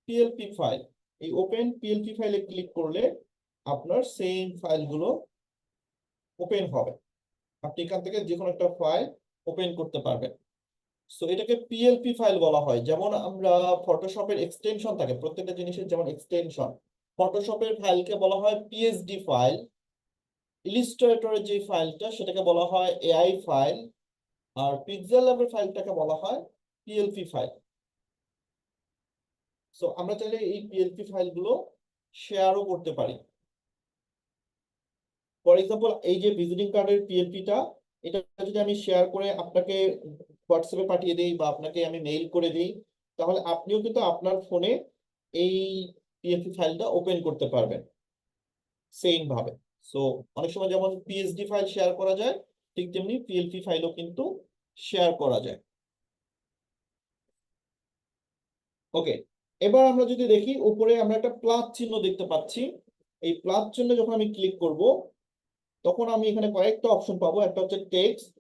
Speaker 5: পিএলপি ফাইল। এই ওপেন পিএলপি ফাইলে ক্লিক করলে আপনার সেম ফাইলগুলো ওপেন হবে, আপনি এখান থেকে যে কোনো একটা ফাইল ওপেন করতে পারবেন। সো এটাকে পিএলপি ফাইল বলা হয়। যেমন আমরা ফটোশপের এক্সটেনশন থাকে, প্রত্যেকটা জিনিসের যেমন এক্সটেনশন, ফটোশপের ফাইলকে বলা হয় পিএসডি ফাইল, ইলিস্ট্রেটরের যে ফাইলটা সেটাকে বলা হয় এআই ফাইল, আর পিক্সেল ল্যাবের ফাইলটাকে বলা হয় পিএলপি ফাইল। সো আমরা চাইলে এই পিএলপি ফাইলগুলো শেয়ারও করতে পারি। ফর এক্সাম্পল, এই যে ভিজিটিং কার্ডের পিএলপিটা, এটা যদি আমি শেয়ার করে আপনাকে হোয়াটসঅ্যাপে পাঠিয়ে দিই বা আপনাকে আমি মেইল করে দিই, তাহলে আপনিও কিন্তু আপনার ফোনে এই পিএলপি ফাইলটা ওপেন করতে পারবেন সেম ভাবে। সো অনেক সময় যেমন পিএসডি ফাইল শেয়ার করা যায়, ঠিক তেমনি পিএলপি ফাইলও কিন্তু শেয়ার করা যায়। ওকে, এবার আমরা যদি দেখি উপরে আমরা একটা প্লাস চিহ্ন দেখতে পাচ্ছি। এই প্লাস চিহ্ন যখন আমি ক্লিক করব তখন আমি এখানে কয়েকটা অপশন পাবো। একটা হচ্ছে টেক্সট,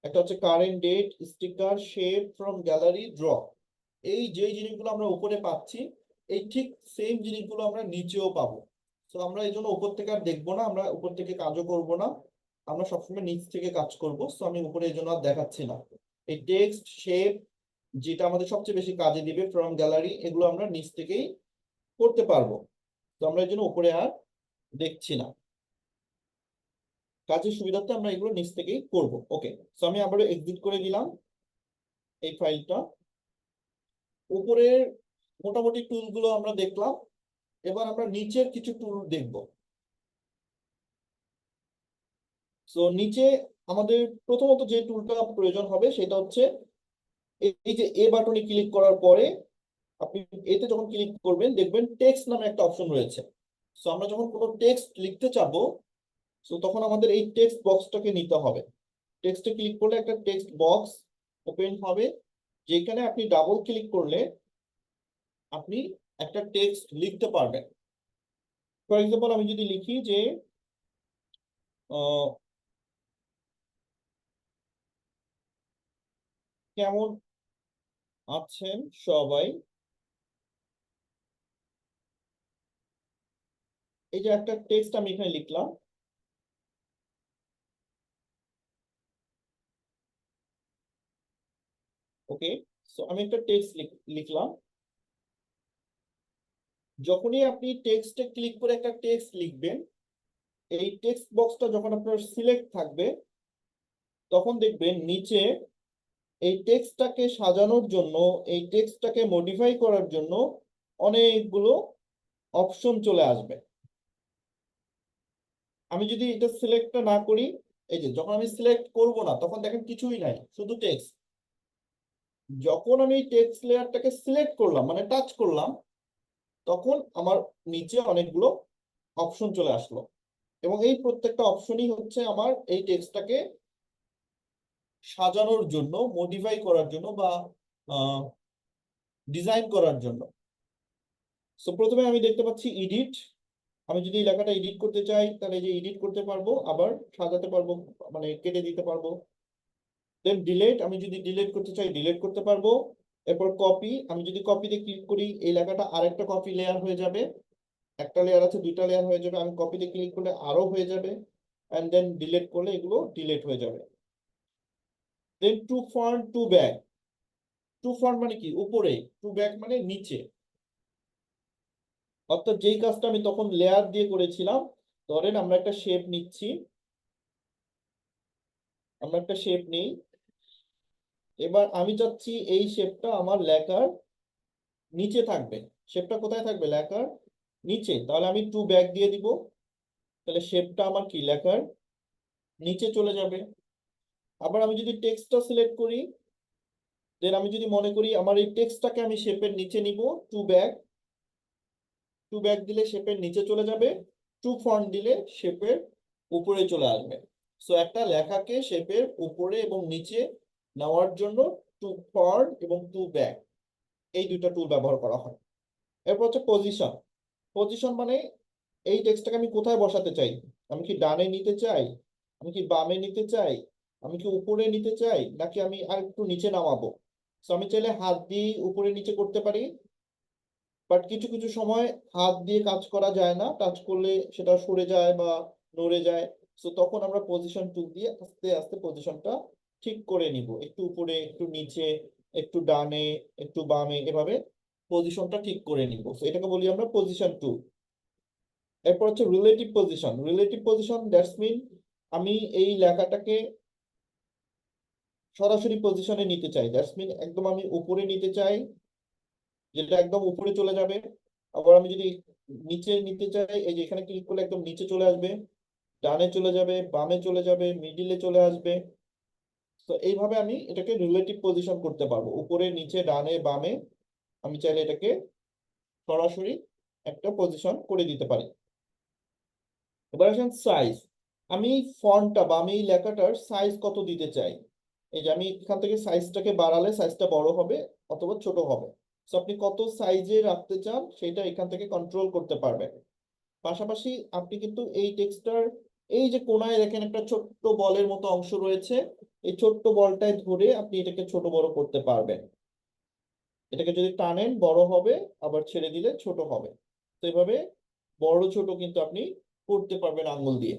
Speaker 5: একটা হচ্ছে current date, sticker, shape from gallery, draw. এই যে জিনিসগুলো আমরা উপরে পাচ্ছি এই ঠিক সেম জিনিসগুলো আমরা নিচেও পাবো। তো আমরা এই জন্য উপর থেকে আর দেখবো না, আমরা উপর থেকে কাজও করব না, আমরা সবসময় নিচ থেকে কাজ করব। তো আমি উপরে এই জন্য আর দেখাচ্ছি না। এই টেক্সট, শেপ, যেটা আমাদের সবচেয়ে বেশি কাজে দিবে, ফ্রম গ্যালারি, এগুলো আমরা নিচ থেকেই করতে পারবো। তো আমরা এই জন্য উপরে আর দেখছি না, কাজের সুবিধার্থে আমরা এগুলো নিচ থেকেই করব। ওকে, তো আমি আবার এক্সিট করে দিলাম এই ফাইলটা। উপরের মোটামুটি টুলগুলো আমরা দেখলাম, এবার আমরা নিচের কিছু টুল দেখব। তো নিচে আমাদের প্রথমত যে টুলটা প্রয়োজন হবে সেটা হচ্ছে এই যে এ বাটনে ক্লিক করার পরে আপনি এতে যখন ক্লিক করবেন দেখবেন টেক্সট নামে একটা অপশন রয়েছে। তো আমরা যখন কোনো টেক্সট লিখতে চাবো তো তখন আমাদের এই টেক্সট বক্সটাকে নিতে হবে। টেক্সটে ক্লিক করলে একটা টেক্সট বক্স ওপেন হবে, যেখানে আপনি ডাবল ক্লিক করলে আপনি একটা টেক্সট লিখতে পারবেন। ফর এক্সাম্পল আমি যদি লিখি যে আহ, কেমন আছেন সবাই, এই যে একটা টেক্সট আমি এখানে লিখলাম। ওকে, সো আমি একটা টেক্সট লিখলাম। যখনই আপনি টেক্সটে ক্লিক করে একটা টেক্সট লিখবেন, এই টেক্সট বক্সটা যখন আপনার সিলেক্ট থাকবে তখন দেখবেন নিচে এই টেক্সটটাকে সাজানোর জন্য, এই টেক্সটটাকে মডিফাই করার জন্য অনেকগুলো অপশন চলে আসবে। আমি যদি এটা সিলেক্টটা না করি, এই যে যখন আমি সিলেক্ট করব না তখন দেখেন কিছুই নাই, শুধু টেক্সট। যখন আমি টেক্সট লেয়ারটাকে সিলেক্ট করলাম মানে টাচ করলাম তখন আমার নিচে অনেকগুলো অপশন চলে আসলো, এবং এই প্রত্যেকটা অপশনই হচ্ছে আমার এই টেক্সটটাকে সাজানোর জন্য, মডিফাই করার জন্য বা ডিজাইন করার জন্য। সো প্রথমে আমি দেখতে পাচ্ছি এডিট। আমি যদি এই লেখাটা এডিট করতে চাই তাহলে এই যে এডিট করতে পারবো, আবার সাজাতে পারবো, মানে কেটে দিতে পারবো। দেন ডিলিট, আমি যদি ডিলিট করতে চাই ডিলিট করতে পারবো। এরপর কপি, আমি যদি কপিতে ক্লিক করি এই লেখাটা আরেকটা কপি লেয়ার হয়ে যাবে। একটা লেয়ার আছে, দুইটা লেয়ার হয়ে যাবে, আমি কপিতে ক্লিক করলে আরো হয়ে যাবে। এন্ড দেন ডিলিট করলে এগুলো ডিলিট হয়ে যাবে। Then to front to back. To front মানে কি উপরে, টু ব্যাক মানে নিচে। অর্থাৎ যেই কাজটা আমি তখন লেয়ার দিয়ে করেছিলাম, ধরেন আমরা একটা শেপ নিচ্ছি, আমরা একটা শেপ নেই। এবার আমি চাচ্ছি এই শেপটা আমার লেখার নিচে থাকবে। শেপটা কোথায় থাকবে? লেখার নিচে। তাহলে আমি টু ব্যাক দিয়ে দিব, তাহলে শেপটা আমার কি লেখার নিচে চলে যাবে। আবার আমি যদি টেক্সটটা সিলেক্ট করি, দেন আমি যদি মনে করি আমার এই টেক্সটটাকে আমি শেপের নিচে নিব, টু ব্যাক, টু ব্যাক দিলে শেপের নিচে চলে যাবে, টু ফ্রন্ট দিলে শেপের উপরে চলে আসবে। সো একটা লেখাকে শেপের উপরে এবং নিচে নেওয়ার জন্য টু ফ্রন্ট এবং টু ব্যাক এই দুইটা টুল ব্যবহার করা হয়। এরপর হচ্ছে পজিশন। পজিশন মানে এই টেক্সটটাকে আমি কোথায় বসাতে চাই, আমি কি ডানে নিতে চাই, আমি কি বামে নিতে চাই, আমি কি উপরে নিতে চাই, নাকি আমি আর একটু নিচে নামাবো। তো আমি চাইলে হাত দিয়ে উপরে নিচে করতে পারি, বাট কিছু কিছু সময় হাত দিয়ে কাজ করা যায় না, টাচ করলে সেটা সরে যায় বা নড়ে যায়। তো তখন আমরা পজিশন টুল দিয়ে আস্তে আস্তে পজিশনটা ঠিক করে নিব, একটু উপরে একটু নিচে, একটু ডানে একটু বামে, এভাবে পজিশনটা ঠিক করে নিব। তো এটাকে বলি আমরা পজিশন টুল। এরপর হচ্ছে relative position. Relative position that's mean আমি এই লেখাটাকে সরাসরি পজিশনে নিতে চাই, দ্যাটস মিন একদম আমি উপরে নিতে চাই, যেটা একদম উপরে চলে যাবে। আবার আমি যদি নিচে নিতে চাই, এই যে এখানে ক্লিক করলে একদম নিচে চলে আসবে, ডানে চলে যাবে, বামে চলে যাবে, মিডিলে চলে আসবে। তো এইভাবে আমি এটাকে রিলেটিভ পজিশন করতে পারবো, উপরে নিচে ডানে বামে আমি চাইলে এটাকে সরাসরি একটা পজিশন করে দিতে পারি। এবার আসেন সাইজ। আমি ফন্টটা বা আমি এই লেখাটার সাইজ কত দিতে চাই। এই যে আমি এখান থেকে সাইজটাকে বাড়ালে সাইজটা বড় হবে অথবা ছোট হবে। তো আপনি কত সাইজে রাখতে চান সেটা এখান থেকে কন্ট্রোল করতে পারবেন। পাশাপাশি আপনি কিন্তু এই টেক্সটার এই যে কোনায় দেখেন একটা ছোট্ট বলের মতো অংশ রয়েছে, এই ছোট্ট বলটায় ধরে আপনি এটাকে ছোট বড় করতে পারবেন। এটাকে যদি টানেন বড় হবে, আবার ছেড়ে দিলে ছোট হবে। তো এভাবে বড় ছোট কিন্তু আপনি করতে পারবেন আঙ্গুল দিয়ে।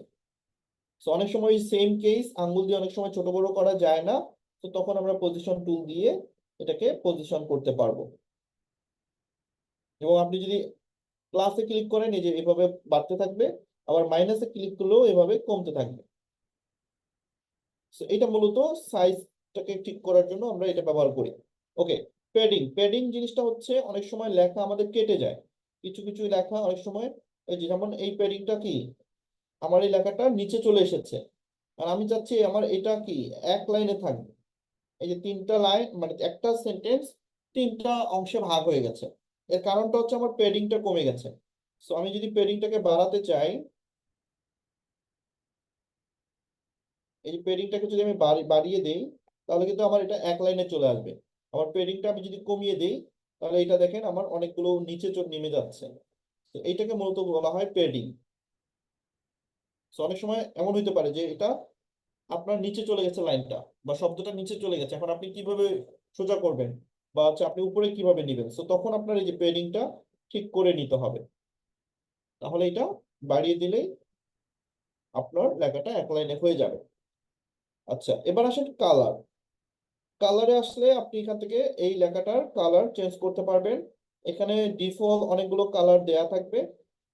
Speaker 5: তো অনেক সময় সেম কেস, আঙ্গুল দিয়ে অনেক সময় ছোট বড় করা যায় না, তো তখন আমরা পজিশন টুল দিয়ে এটাকে পজিশন করতে পারবো। এবং আপনি যদি প্লাসে ক্লিক করেন এই যে এভাবে বাড়তে থাকবে, আবার মাইনাসে ক্লিক করলেও এভাবে কমতে থাকবে। তো এটা মূলত সাইজটাকে ঠিক করার জন্য আমরা এটা ব্যবহার করি। ওকে, প্যাডিং প্যাডিং জিনিসটা হচ্ছে অনেক সময় লেখা আমাদের কেটে যায়। কিছু কিছু লেখা অনেক সময়, এই যে যেমন এই প্যাডিংটা কি, আমার এই লেখাটা নিচে চলে এসেছে, আর আমি চাচ্ছি আমার এটা কি এক লাইনে থাকবে। এই যে তিনটা লাইন মানে একটা সেন্টেন্স তিনটা অংশে ভাগ হয়ে গেছে, এর কারণটা হচ্ছে আমার প্যাডিংটা কমে গেছে। সো আমি যদি প্যাডিংটাকে বাড়াতে চাই, এই যে প্যাডিংটাকে যদি আমি বাড়িয়ে দেই, তাহলে কিন্তু আমার এটা এক লাইনে চলে আসবে। আমার প্যাডিংটা আমি যদি কমিয়ে দেই, তাহলে এটা দেখেন আমার অনেকগুলো নিচে নেমে যাচ্ছে। তো এইটাকে মূলত বলা হয় প্যাডিং। তো অনেক সময় এমন হইতে পারে যে এটা আপনার নিচে চলে গেছে লাইনটা বা শব্দটা নিচে চলে গেছে, এখন আপনি কিভাবে সোজা করবেন বা হচ্ছে আপনি উপরে কিভাবে নিবেন, তো তখন আপনার এই যে প্যাডিংটা ঠিক করে নিতে হবে। তাহলে এটা বাড়িয়ে দিলেই আপনার লেখাটা এক লাইনে হয়ে যাবে। আচ্ছা, এবার আসেন কালার। কালারে আসলে আপনি এখান থেকে এই লেখাটার কালার চেঞ্জ করতে পারবেন। এখানে ডিফল্ট অনেকগুলো কালার দেয়া থাকবে,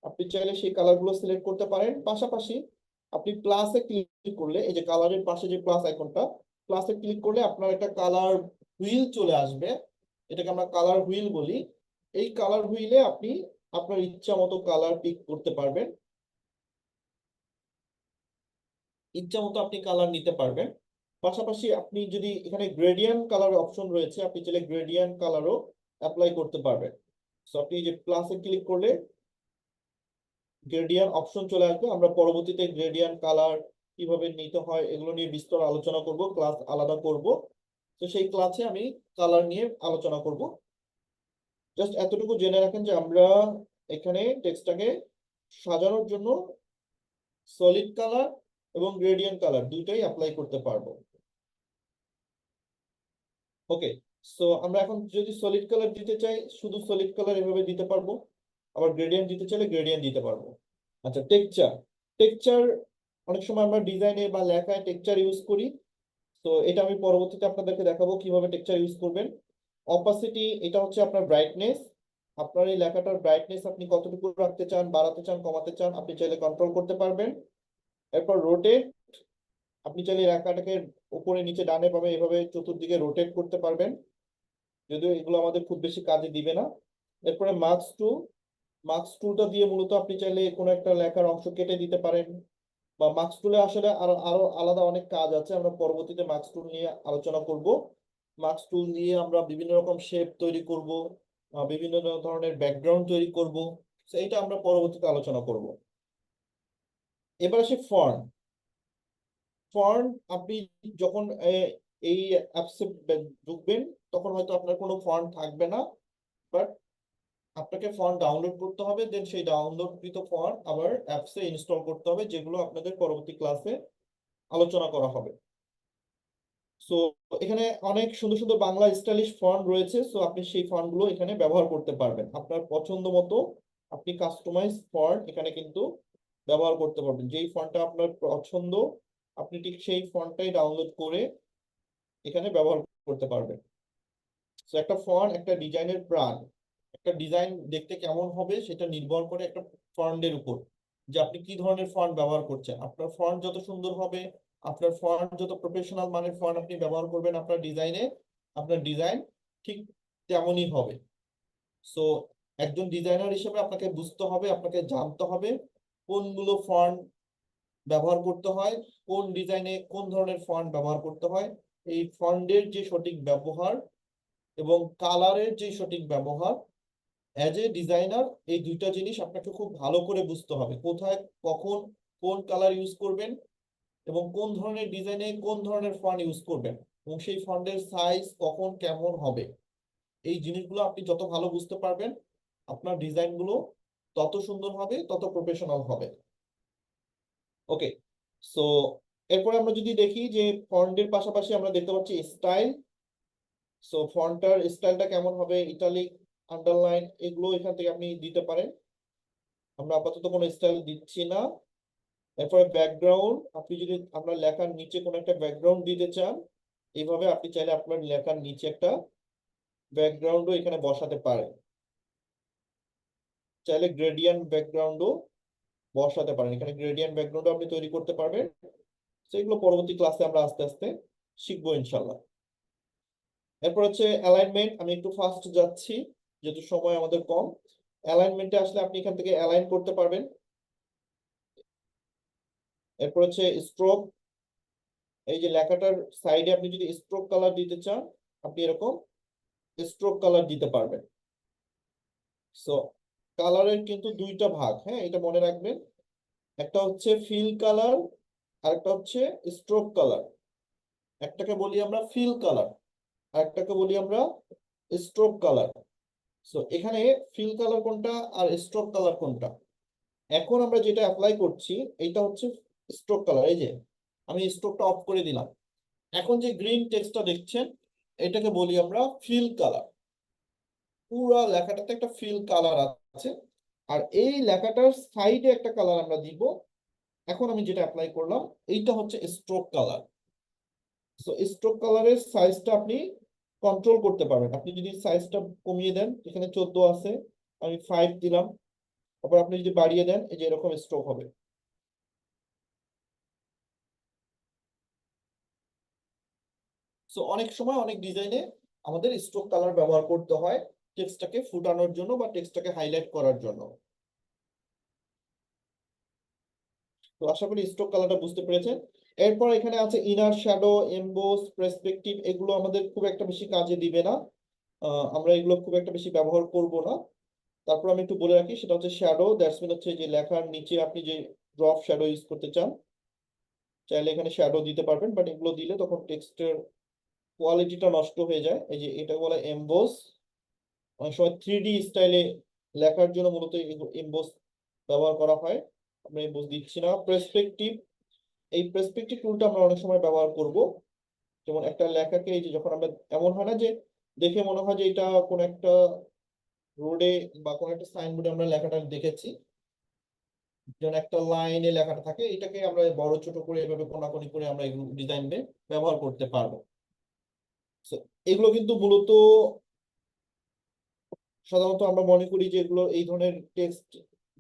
Speaker 5: আপনি চাইলে সেই কালারগুলো সিলেক্ট করতে পারেন। পাশাপাশি আপনি প্লাসে ক্লিক করলে এই যে কালারের পাশে যে প্লাস আইকনটা, প্লাসে ক্লিক করলে আপনার একটা কালার হুইল চলে আসবে, এটাকে আমরা কালার হুইল বলি। এই কালার হুইলে আপনি আপনার ইচ্ছা মতো কালার পিক করতে পারবেন, ইচ্ছা মতো আপনি কালার নিতে পারবেন। পাশাপাশি আপনি যদি এখানে গ্রেডিয়েন্ট কালার অপশন রয়েছে, আপনি চাইলে গ্রেডিয়েন্ট কালারও অ্যাপ্লাই করতে পারবেন। সো আপনি এই যে প্লাসে ক্লিক করলে গ্রেডিয়েন্ট অপশন চলে আসবে। আমরা পরবর্তীতে গ্রেডিয়েন্ট কালার কিভাবে নিতে হয় এগুলো নিয়ে বিস্তর আলোচনা করব, ক্লাস আলাদা করব। তো সেই ক্লাসে আমি কালার নিয়ে আলোচনা করব। জাস্ট এতটুকু জেনে রাখেন যে আমরা এখানে টেক্সটটাকে সাজানোর জন্য সলিড কালার এবং গ্রেডিয়েন্ট কালার দুইটাই অ্যাপ্লাই করতে পারবো। ওকে, সো আমরা এখন যদি সলিড কালার দিতে চাই শুধু সলিড কালার এভাবে দিতে পারবো, আবার গ্রেডিয়েন্ট দিতে চাইলে গ্রেডিয়েন্ট দিতে পারবো। আচ্ছা, টেক্সচার। টেক্সচার অনেক সময় আমরা ডিজাইনে বা লেখায় টেক্সচার ইউজ করি, তো এটা আমি পরবর্তীতে আপনাদেরকে দেখাবো কিভাবে টেক্সচার ইউজ করবেন। অপাসিটি, এটা হচ্ছে আপনার ব্রাইটনেস। আপনার এই লেখাটার ব্রাইটনেস আপনি কতটুকু রাখতে চান, বাড়াতে চান, কমাতে চান, আপনি চাইলে কন্ট্রোল করতে পারবেন। এরপর রোটেট, আপনি চাইলে লেখাটাকে উপরে নিচে ডানে বামে এভাবে চতুর্দিকে রোটেট করতে পারবেন, যদিও এগুলো আমাদের খুব বেশি কাজে দিবে না। এরপরে মার্কস টুল, মার্কস টুলটা দিয়ে মূলত আপনি চাইলে কোনো একটা লেখার অংশ কেটে দিতে পারেন, বা মার্কস টুলে আসলে আরো আরো আলাদা অনেক কাজ আছে, আমরা পরবর্তীতে মার্কস টুল নিয়ে আলোচনা করব। মার্কস টুল দিয়ে আমরা বিভিন্ন রকম শেপ তৈরি করব, বিভিন্ন ধরনের ব্যাকগ্রাউন্ড তৈরি করব, তো এটা আমরা পরবর্তীতে আলোচনা করব। এবার আসে ফন্ট। ফন্ট আপনি যখন এই অ্যাপসে ঢুকবেন তখন হয়তো আপনার কোনো ফন্ট থাকবে না, বাট আপনাকে ফন্ট ডাউনলোড করতে হবে, দেন সেই ডাউনলোডকৃত ফন্ট আবার অ্যাপসে ইনস্টল করতে হবে, যেগুলো আপনাদের পরবর্তী ক্লাসে আলোচনা করা হবে। সো এখানে অনেক সুন্দর সুন্দর বাংলা স্টাইলিশ ফন্ট রয়েছে, সো আপনি সেই ফন্টগুলো এখানে ব্যবহার করতে পারবেন আপনার পছন্দ মতো। আপনি কাস্টমাইজ ফন্ট এখানে কিন্তু ব্যবহার করতে পারবেন, যেই ফন্টটা আপনার পছন্দ আপনি ঠিক সেই ফন্টটাই ডাউনলোড করে এখানে ব্যবহার করতে পারবেন। তো একটা ফন্ট একটা ডিজাইনের প্রাণ। একটা ডিজাইন দেখতে কেমন হবে সেটা নির্ভর করে একটা ফন্টের উপর, যে আপনি কি ধরনের ফন্ট ব্যবহার করছেন। আপনার ফন্ট যত সুন্দর হবে, আপনার ফন্ট যত প্রফেশনাল মানের ফন্ট আপনি ব্যবহার করবেন আপনার ডিজাইনে, আপনার ডিজাইন ঠিক তেমনই হবে। সো একজন ডিজাইনার হিসেবে আপনাকে বুঝতে হবে, আপনাকে জানতে হবে কোনগুলো ফন্ট ব্যবহার করতে হয়, কোন ডিজাইনে কোন ধরনের ফন্ট ব্যবহার করতে হয়। এই ফন্টের যে সঠিক ব্যবহার এবং কালারের যে সঠিক ব্যবহার, অ্যাজ এ ডিজাইনার এই দুইটা জিনিস আপনাকে খুব ভালো করে বুঝতে হবে, কোথায় কখন কোন কালার ইউজ করবেন এবং কোন ধরনের ডিজাইনে কোন ধরনের ফন্ট ইউজ করবেন এবং সেই ফন্টের সাইজ কখন কেমন হবে, এই জিনিসগুলো আপনি যত ভালো বুঝতে পারবেন আপনার ডিজাইনগুলো তত সুন্দর হবে, তত প্রফেশনাল হবে। ওকে, সো এরপরে আমরা যদি দেখি যে ফন্টের পাশাপাশি আমরা দেখতে পাচ্ছি স্টাইল। সো ফন্টার স্টাইলটা কেমন হবে, ইটালিক, আন্ডারলাইন, এগুলো এখান থেকে আপনি দিতে পারেন। আমরা আপাতত কোনো স্টাইল দিচ্ছি না। এরপরে ব্যাকগ্রাউন্ড, আপনি যদি আপনার লেখার নিচে কোনো একটা ব্যাকগ্রাউন্ড দিতে চান, এইভাবে আপনি চাইলে আপনার লেখার নিচে একটা ব্যাকগ্রাউন্ডও এখানে বসাতে পারেন। চাইলে গ্রেডিয়েন্ট ব্যাকগ্রাউন্ডও বসাতে পারেন, এখানে গ্রেডিয়েন্ট ব্যাকগ্রাউন্ডও আপনি তৈরি করতে পারবেন। সেগুলো পরবর্তী ক্লাসে আমরা আস্তে আস্তে শিখবো ইনশাল্লাহ। এরপর হচ্ছে অ্যালাইনমেন্ট, আমি একটু ফাস্ট যাচ্ছি যেহেতু সময় আমাদের কম। অ্যালাইনমেন্টে আসলে আপনি এখান থেকে অ্যালাইন করতে পারবেন। এরপর হচ্ছে স্ট্রোক, এই যে লেখাটার সাইডে আপনি যদি স্ট্রোক কালার দিতে চান আপনি এরকম স্ট্রোক কালার দিতে পারবেন। সো কালারের কিন্তু দুইটা ভাগ, হ্যাঁ, এটা মনে রাখবেন। একটা হচ্ছে ফিল কালার আর একটা হচ্ছে স্ট্রোক কালার। একটাকে বলি আমরা ফিল কালার আর একটাকে বলি আমরা স্ট্রোক কালার। সো এখানে ফিল কালার কোনটা আর স্ট্রোক কালার কোনটা? এখন আমরা যেটা অ্যাপ্লাই করছি এইটা হচ্ছে স্ট্রোক কালার। এই যে আমি স্ট্রোকটা অফ করে দিলাম, এখন যে গ্রিন টেক্সটটা দেখছেন এটাকে বলি আমরা ফিল কালার। পুরো লেখাটাতে একটা ফিল কালার আছে আর এই লেখাটার সাইডে একটা কালার আমরা দিব। এখন আমি যেটা অ্যাপ্লাই করলাম এইটা হচ্ছে স্ট্রোক কালার। সো স্ট্রোক কালারের সাইজটা আপনি কন্ট্রোল করতে পারবেন। আপনি যদি সাইজটা কমিয়ে দেন, এখানে 14 আছে, আমি 5 দিলাম, তারপর আপনি যদি বাড়িয়ে দেন এই যে এরকম স্ট্রোক হবে। সো অনেক সময় অনেক ডিজাইনে আমাদের স্ট্রোক কালার ব্যবহার করতে হয় টেক্সটটাকে ফুটানোর জন্য বা টেক্সটটাকে হাইলাইট করার জন্য। তো আশা করি স্ট্রোক কালারটা বুঝতে পেরেছেন। এরপর এখানে আছে ইনার শ্যাডো, এমবোস, পার্সপেক্টিভ, এগুলো আমাদের খুব একটা বেশি কাজে দিবে না, আমরা এগুলো খুব একটা বেশি ব্যবহার করব না। তারপর আমি একটু বলে রাখি, সেটা হচ্ছে শ্যাডো, দ্যাটস মিন হচ্ছে যে লেখার নিচে আপনি যে ড্রপ শ্যাডো ইউজ করতে চান চাইলে এখানে শ্যাডো দিতে পারবেন, বাট এগুলো দিলে তখন টেক্সটের কোয়ালিটিটা নষ্ট হয়ে যায়। এই যে এটা বলে এমবোস, অনেক সময় 3D স্টাইলে লেখার জন্য মূলত এমবোস ব্যবহার করা হয়, আমরা এমবোস দিচ্ছি না। পার্সপেক্টিভ, এই পার্সপেক্টিভ টুলটা আমরা অনেক সময় ব্যবহার করব, যেমন একটা লেখাকে এই যে যখন আমরা, এমন হয় না যে দেখে মনে হয় যে এটা কোন একটা রোডে বা কোন একটা সাইনবোর্ডে আমরা লেখাটা দেখেছি, যেমন একটা লাইনে লেখাটা থাকে, এটাকে আমরা বড় ছোট করে এভাবে কোনাকুনি করে আমরা এগুলো ডিজাইনে ব্যবহার করতে পারবো। So, এগুলো কিন্তু মূলত সাধারণত আমরা মনে করি যে এগুলো এই ধরনের টেক্সট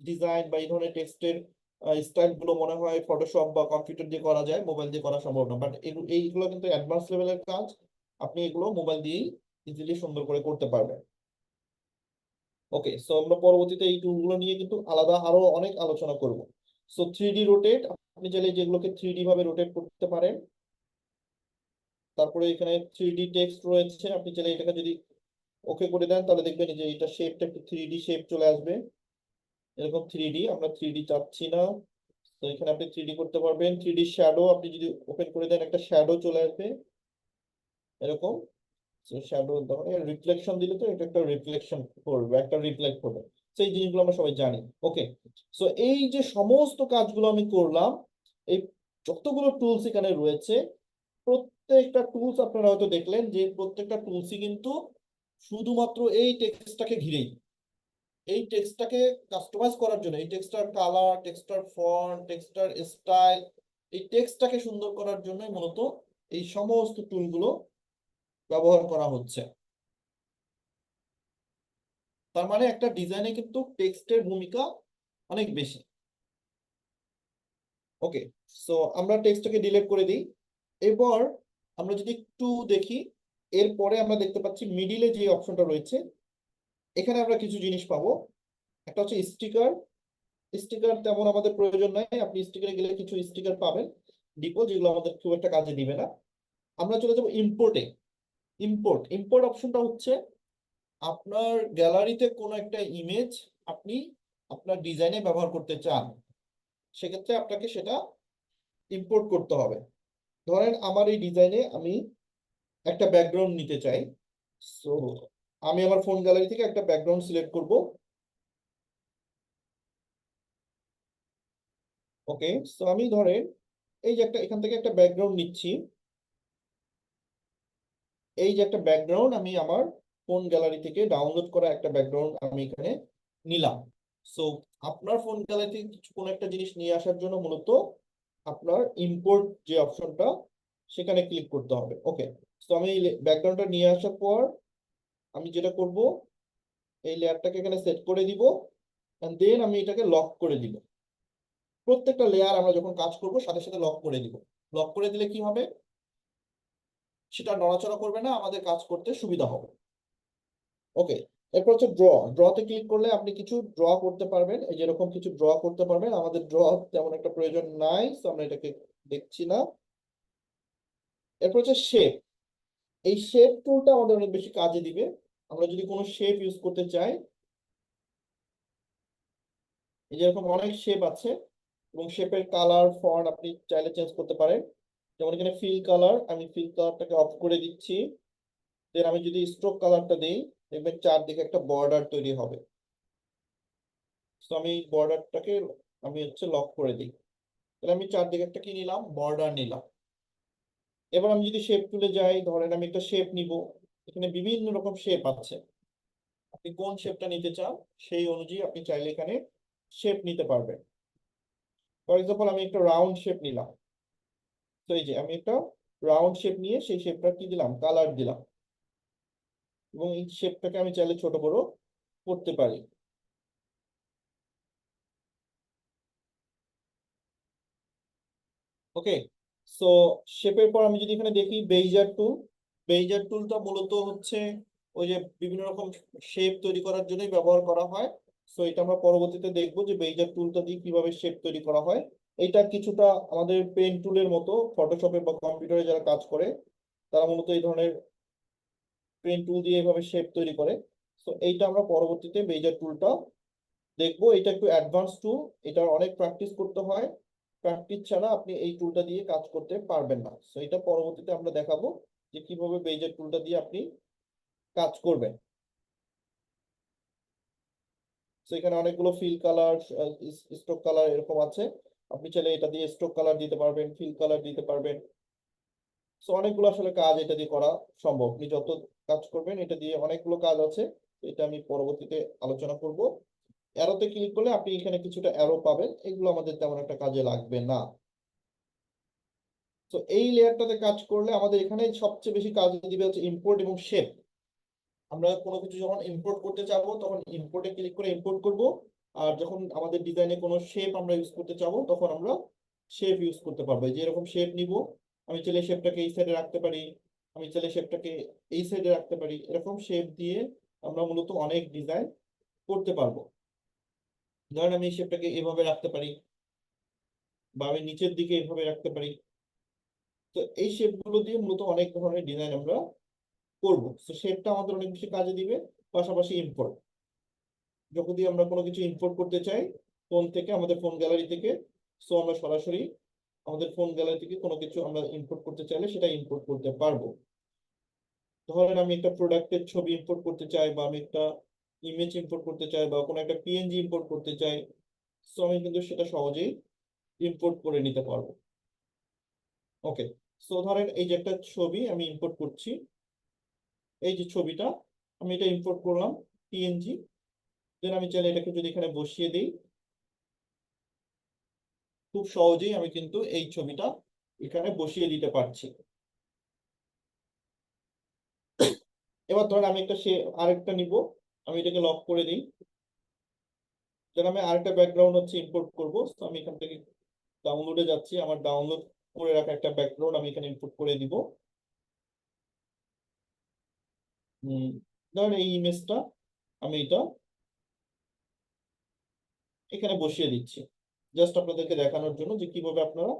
Speaker 5: ডিজাইন বা এই ধরনের টেক্সটের স্টাইল গুলো মনে হয় ফটোশপ বা কম্পিউটার দিয়ে করা যায়, মোবাইল দিয়ে করা সম্ভব না, বাট এইগুলো কিন্তু অ্যাডভান্স লেভেলের কাজ, আপনি এগুলো মোবাইল দিয়েই ইজিলি সুন্দর করে করতে পারবেন। ওকে, সো আমরা পরবর্তীতে এই টুলগুলো নিয়ে কিন্তু আলাদা আরো অনেক আলোচনা করব। সো 3D রোটেট, আপনি চাইলে যেগুলোকে 3D ভাবে রোটেট করতে পারেন। তারপরে এখানে 3D টেক্সট রয়েছে, আপনি চাইলে এটাকে যদি ওকে করে দেন তাহলে দেখবেন যে এটা শেপটা একটু 3D শেপ চলে আসবে, এরকম 3D। আমরা 3D চাচ্ছি না, তো এখানে আপনি 3D করতে পারবেন। 3D শ্যাডো আপনি যদি ওপেন করে দেন একটা শ্যাডো চলে আসবে এরকম। শ্যাডো রিফ্লেকশন দিলে তো এটা একটা রিফ্লেকশন করবে, একটা রিফ্লেক্ট করবে, সেই জিনিসগুলো আমরা সবাই জানি। ওকে, সো এই যে সমস্ত কাজগুলো আমি করলাম, এই যতগুলো টুলস এখানে রয়েছে প্রত্যেকটা টুলস আপনারা হয়তো দেখলেন যে প্রত্যেকটা টুলসই কিন্তু শুধুমাত্র এই টেক্সটটাকে ঘিরেই, এই টেক্সটটাকে কাস্টমাইজ করার জন্য, এই টেক্সটার কালার, টেক্সটার ফন্ট, টেক্সটার স্টাইল, এই টেক্সটটাকে সুন্দর করার জন্য মূলত এই সমস্ত টুলগুলো ব্যবহার করা হচ্ছে। তার মানে একটা ডিজাইনে কিন্তু টেক্সটের ভূমিকা অনেক বেশি। ওকে, সো আমরা টেক্সটটাকে ডিলিট করে দিই। এরপর আমরা যদি একটু দেখি, এরপরে আমরা দেখতে পাচ্ছি মিডিলে যে অপশনটা রয়েছে এখানে আমরা কিছু জিনিস পাবো। একটা হচ্ছে স্টিকার। স্টিকার তেমন আমাদের প্রয়োজন নাই, আপনি স্টিকারে গেলে কিছু স্টিকার পাবেন ডিপো, যেগুলো আমাদের খুব একটা কাজে দিবে না। আমরা চলে যাবো ইম্পোর্টে। ইম্পোর্ট অপশনটা হচ্ছে আপনার গ্যালারিতে কোনো একটা ইমেজ আপনি আপনার ডিজাইনে ব্যবহার করতে চান, সেক্ষেত্রে আপনাকে সেটা ইম্পোর্ট করতে হবে। ধরেন আমার এই ডিজাইনে আমি একটা ব্যাকগ্রাউন্ড নিতে চাই, সো আমি আমার ফোন গ্যালারি থেকে একটা ব্যাকগ্রাউন্ড সিলেক্ট করব। ওকে, সো আমি ধরেন এই যে এখান থেকে একটা ব্যাকগ্রাউন্ড নিচ্ছি। এই যে একটা ব্যাকগ্রাউন্ড আমি আমার ফোন গ্যালারি থেকে ডাউনলোড করা একটা ব্যাকগ্রাউন্ড আমি এখানে নিলাম। সো আপনার ফোন গ্যালারি থেকে কোনো একটা জিনিস নিয়ে আসার জন্য মূলত আপনার ইম্পোর্ট যে অপশনটা সেখানে ক্লিক করতে হবে। ওকে, তো আমি ব্যাকগ্রাউন্ডটা নিয়ে আসার পর আমি যেটা করব, এই লেয়ারটাকে এখানে সেট করে দিব, এন্ড দেন আমি এটাকে লক করে দিব। প্রত্যেকটা লেয়ার আমরা যখন কাজ করব সাথে সাথে লক করে দিব। লক করে দিলে কি হবে, সেটা নড়াচড়া করবে না, আমাদের কাজ করতে সুবিধা হবে। ওকে, এরপর হচ্ছে ড্রতে ক্লিক করলে আপনি কিছু ড্র করতে পারবেন, এই যেরকম কিছু ড্র করতে পারবেন। আমাদের ড্র তেমন একটা প্রয়োজন নাই, তো আমরা এটাকে দেখছি না। এরপর হচ্ছে শেপ। এই শেপ টুলটা আমাদের অনেক বেশি কাজে দিবে। আমরা যদি কোনো শেপ ইউজ করতে চাই, এই যেরকম অনেক শেপ আছে এবং শেপের কালার ফন্ট আপনি চাইলে চেঞ্জ করতে পারেন। যেমন এখানে ফিল কালার, আমি ফিল কালারটাকে অফ করে দিচ্ছি। দেন আমি যদি স্ট্রোক কালারটা দিই, দেখবেন চারদিকে একটা বর্ডার তৈরি হবে। তো আমি বর্ডারটাকে আমি লক করে দিই। তাহলে আমি চারদিকে একটা কি নিলাম, বর্ডার নিলাম। এবার আমি যদি শেপ টুলে যাই, ধরেন আমি একটা শেপ নিব। এখানে বিভিন্ন রকম শেপ আছে, আপনি কোন শেপটা নিতে চান সেই অনুযায়ী আপনি চাইলে এখানে শেপ নিতে পারবেন। ফর এক্সাম্পল আমি একটা রাউন্ড শেপ নিলাম। তো এই যে আমি একটা রাউন্ড শেপ নিয়ে সেই শেপটা কি দিলাম, কালার দিলাম, এবং এই শেপটাকে আমি চাইলে ছোট বড় করতে পারি। ওকে, সো শেপের পর আমি যদি এখানে দেখি বেইজার টুল, বেইজার টুলটা মূলত হচ্ছে ওই যে বিভিন্ন রকম শেপ তৈরি করার জন্যই ব্যবহার করা হয়। সো এটা আমরা পরবর্তীতে দেখবো যে বেইজার টুলটা দিয়ে কিভাবে শেপ তৈরি করা হয়। এটা কিছুটা আমাদের পেন টুলের মতো, ফটোশপে বা কম্পিউটারে যারা কাজ করে তারা মূলত এই ধরনের পেন টুল দিয়ে এভাবে শেপ তৈরি করে। সো এইটা আমরা পরবর্তীতে বেইজার টুলটা দেখবো। এটা একটু অ্যাডভান্স টুল, এটার অনেক প্র্যাকটিস করতে হয়। প্র্যাকটিস ছাড়া আপনি এই টুলটা দিয়ে কাজ করতে পারবেন না। সো এটা পরবর্তীতে আমরা দেখাবো যে কিভাবে বেইজের টুলটা দিয়ে আপনি কাজ করবেন। সো এখানে অনেকগুলো ফিল কালার, স্ট্রোক কালার এরকম আছে। আপনি চাইলে এটা দিয়ে স্ট্রোক কালার দিতে পারবেন, ফিল কালার দিতে পারবেন। সো অনেকগুলো আসলে কাজ এটা দিয়ে করা সম্ভব। আপনি যত কাজ করবেন এটা দিয়ে অনেকগুলো কাজ আছে, এটা আমি পরবর্তীতে আলোচনা করব। অ্যারোতে ক্লিক করলে আপনি এখানে কিছুটা অ্যারো পাবেন, এগুলো আমাদের তেমন একটা কাজে লাগবে না। তো এই লেয়ারটাতে কাজ করলে আমাদের এখানে সবচেয়ে বেশি কাজ দিবে হচ্ছে ইম্পোর্ট এবং শেপ। আমরা কোনো কিছু যখন ইম্পোর্ট করতে চাবো তখন ইম্পোর্টে ক্লিক করে ইম্পোর্ট করব, আর যখন আমাদের ডিজাইনে কোনো শেপ আমরা ইউজ করতে চাবো তখন আমরা শেপ ইউজ করতে পারবো। যে এরকম শেপ নিব, আমি চাইলে শেপটাকে এই সাইডে রাখতে পারি, আমি চাইলে শেপটাকে এই সাইডে রাখতে পারি। এরকম শেপ দিয়ে আমরা মূলত অনেক ডিজাইন করতে পারবো। ধরেন আমি এই শেপটাকে এভাবে রাখতে পারি, বা আমি নিচের দিকে এভাবে রাখতে পারি। তো এই শেপগুলো দিয়ে মূলত অনেক ধরনের ডিজাইন আমরা করবো। তো শেপটা আমাদের অনেক বেশি কাজে দিবে। পাশাপাশি ইম্পোর্ট, যখন দিয়ে আমরা কোনো কিছু ইম্পোর্ট করতে চাই ফোন থেকে, আমাদের ফোন গ্যালারি থেকে, সো আমরা সরাসরি আমাদের ফোন গ্যালারি থেকে কোনো কিছু আমরা ইম্পোর্ট করতে চাইলে সেটা ইম্পোর্ট করতে পারবো। ধরেন আমি একটা প্রোডাক্টের ছবি ইম্পোর্ট করতে চাই, বা আমি একটা ইমেজ ইম্পোর্ট করতে চাই, বা কোনো একটা পিএনজি ইম্পোর্ট করতে চাই, সো আমি কিন্তু সেটা সহজেই ইম্পোর্ট করে নিতে পারবো। ওকে, সো ধরেন এই যে একটা ছবি আমি ইম্পোর্ট করছি, এই যে ছবিটা আমি এটা ইম্পোর্ট করলাম পিএনজি। দেন আমি চাইলে এটাকে যদি এখানে বসিয়ে দিই, খুব সহজেই আমি কিন্তু এই ছবিটা এখানে বসিয়ে দিতে পারছি। এবার ধরেন আমি আরেকটা নিব, আমি এটাকে লক করে দিই। যেন আমি আরেকটা ব্যাকগ্রাউন্ড ইম্পোর্ট করব, তো আমি এখান থেকে ডাউনলোডে যাচ্ছি, আমার ডাউনলোড করে রাখা একটা ব্যাকগ্রাউন্ড আমি এখানে ইম্পোর্ট করে দিব। ধরেন এই ইমেজটা আমি এটা এখানে বসিয়ে দিচ্ছি, জাস্ট আপনাদেরকে দেখানোর জন্য যে কিভাবে আপনারা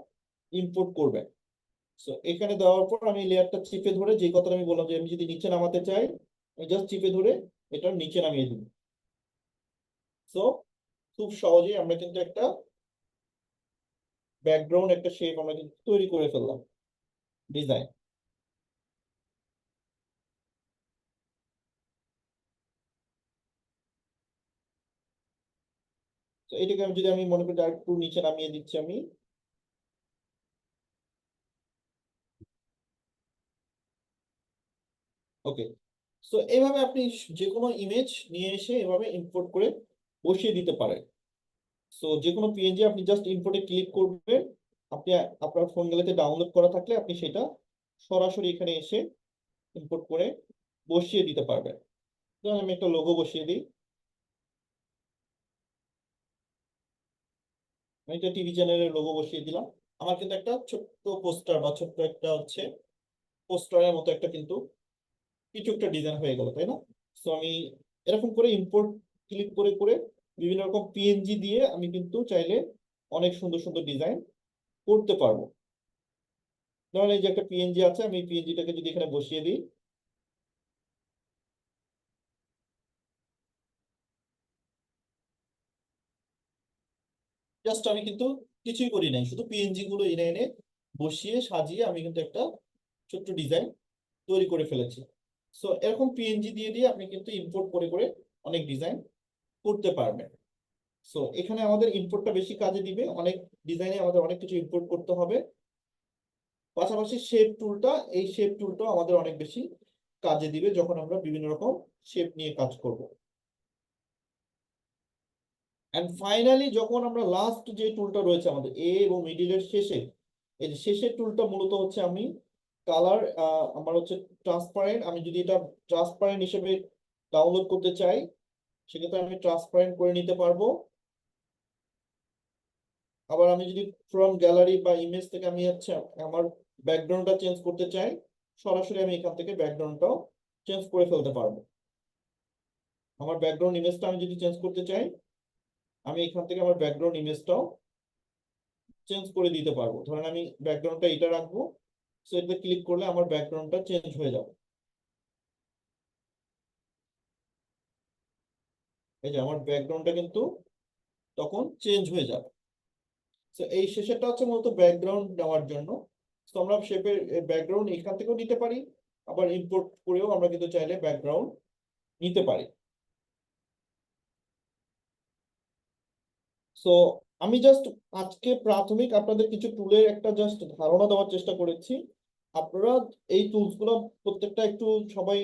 Speaker 5: ইম্পোর্ট করবেন। সো এখানে দেওয়ার পর আমি লেয়ারটা চিপে ধরে, যে কথাটা আমি বললাম যে আমি যদি নিচে নামাতে চাই, আমি জাস্ট চিপে ধরে এটা নিচে নামিয়ে দিব। সো খুব সহজেই আমরা কিন্তু একটা ব্যাকগ্রাউন্ড একটা শেপ আমরা কিন্তু তৈরি করে ফেললাম, ডিজাইন। তো এটাকে আমি যদি আমি মনে করি আর একটু নিচে নামিয়ে দিচ্ছি আমি। ওকে, সো এইভাবে আপনি যে কোনো ইমেজ নিয়ে এসে এভাবে ইম্পোর্ট করে বসিয়ে দিতে পারেন। সো যে কোনো পিএনজি আপনি জাস্ট ইম্পোর্টে ক্লিক করবেন, আপনি আপনার ফোন গ্যালারিতে ডাউনলোড করা থাকলে আপনি সেটা সরাসরি এখানে এসে ইম্পোর্ট করে বসিয়ে দিতে পারবেন। ধরুন আমি একটা লোগো বসিয়ে দিই, আমি একটা টিভি চ্যানেলের লোগো বসিয়ে দিলাম। আমার কিন্তু একটা ছোট্ট পোস্টার বা ছোট্ট একটা হচ্ছে পোস্টারের মতো একটা কিন্তু কিছু একটা ডিজাইন হয়ে গেল, তাই না? সো আমি এরকম করে ইম্পোর্ট ক্লিক করে করে বিভিন্ন রকম পিএনজি দিয়ে আমি কিন্তু চাইলে অনেক সুন্দর সুন্দর ডিজাইন করতে পারবো। ধরেন এই যে একটা পিএনজি আছে, আমি পিএনজিটাকে যদি এখানে বসিয়ে দিই, জাস্ট আমি কিন্তু কিছুই করি নাই, শুধু পিএনজি গুলো এনে এনে বসিয়ে সাজিয়ে আমি কিন্তু একটা ছোট্ট ডিজাইন তৈরি করে ফেলেছি। সো এরকম পিএনজি দিয়ে দিয়ে আপনি কিন্তু ইম্পোর্ট করে করে অনেক ডিজাইন করতে পারবেন। সো এখানে আমাদের ইম্পোর্টটা বেশি কাজে দিবে, অনেক ডিজাইনে আমাদের অনেক কিছু ইম্পোর্ট করতে হবে। পাশাপাশি শেপ টুলটা, এই শেপ টুলটা আমাদের অনেক বেশি কাজে দিবে যখন আমরা বিভিন্ন রকম শেপ নিয়ে কাজ করব। এন্ড ফাইনালি যখন আমরা লাস্ট যে টুলটা রয়েছে আমাদের এ এবং মিডিলের শেষে, এই যে শেষের টুলটা মূলত হচ্ছে আমি কালার, আমার হচ্ছে ট্রান্সপারেন্ট, আমি যদি এটা ট্রান্সপারেন্ট হিসেবে ডাউনলোড করতে চাই সেক্ষেত্রে আমি ট্রান্সপারেন্ট করে নিতে পারবো। আবার আমি যদি ফ্রম গ্যালারি বা ইমেজ থেকে আমি হচ্ছে আমার ব্যাকগ্রাউন্ডটা চেঞ্জ করতে চাই, সরাসরি আমি এখান থেকে ব্যাকগ্রাউন্ডটাও চেঞ্জ করে ফেলতে পারবো। আমার ব্যাকগ্রাউন্ড ইমেজটা আমি যদি চেঞ্জ করতে চাই, আমি এখান থেকে আমার ব্যাকগ্রাউন্ড ইমেজটাও চেঞ্জ করে দিতে পারবো। ধরেন আমি ব্যাকগ্রাউন্ডটা এটা রাখবো, সো এটাতে ক্লিক করলে আমার ব্যাকগ্রাউন্ডটা চেঞ্জ হয়ে যাবে। এই যে আমার ব্যাকগ্রাউন্ডটা কিন্তু তখন চেঞ্জ হয়ে যাবে। তো এই শেষেরটা হচ্ছে মূলত ব্যাকগ্রাউন্ড নেওয়ার জন্য। তো আমরা শেপের ব্যাকগ্রাউন্ড এখান থেকেও নিতে পারি, আবার ইম্পোর্ট করেও আমরা কিন্তু চাইলে ব্যাকগ্রাউন্ড নিতে পারি। সো আমি জাস্ট আজকে প্রাথমিক আপনাদের কিছু টুলের একটা জাস্ট ধারণা দেওয়ার চেষ্টা করেছি। আপনারা এই টুলস গুলো প্রত্যেকটা একটু সবাই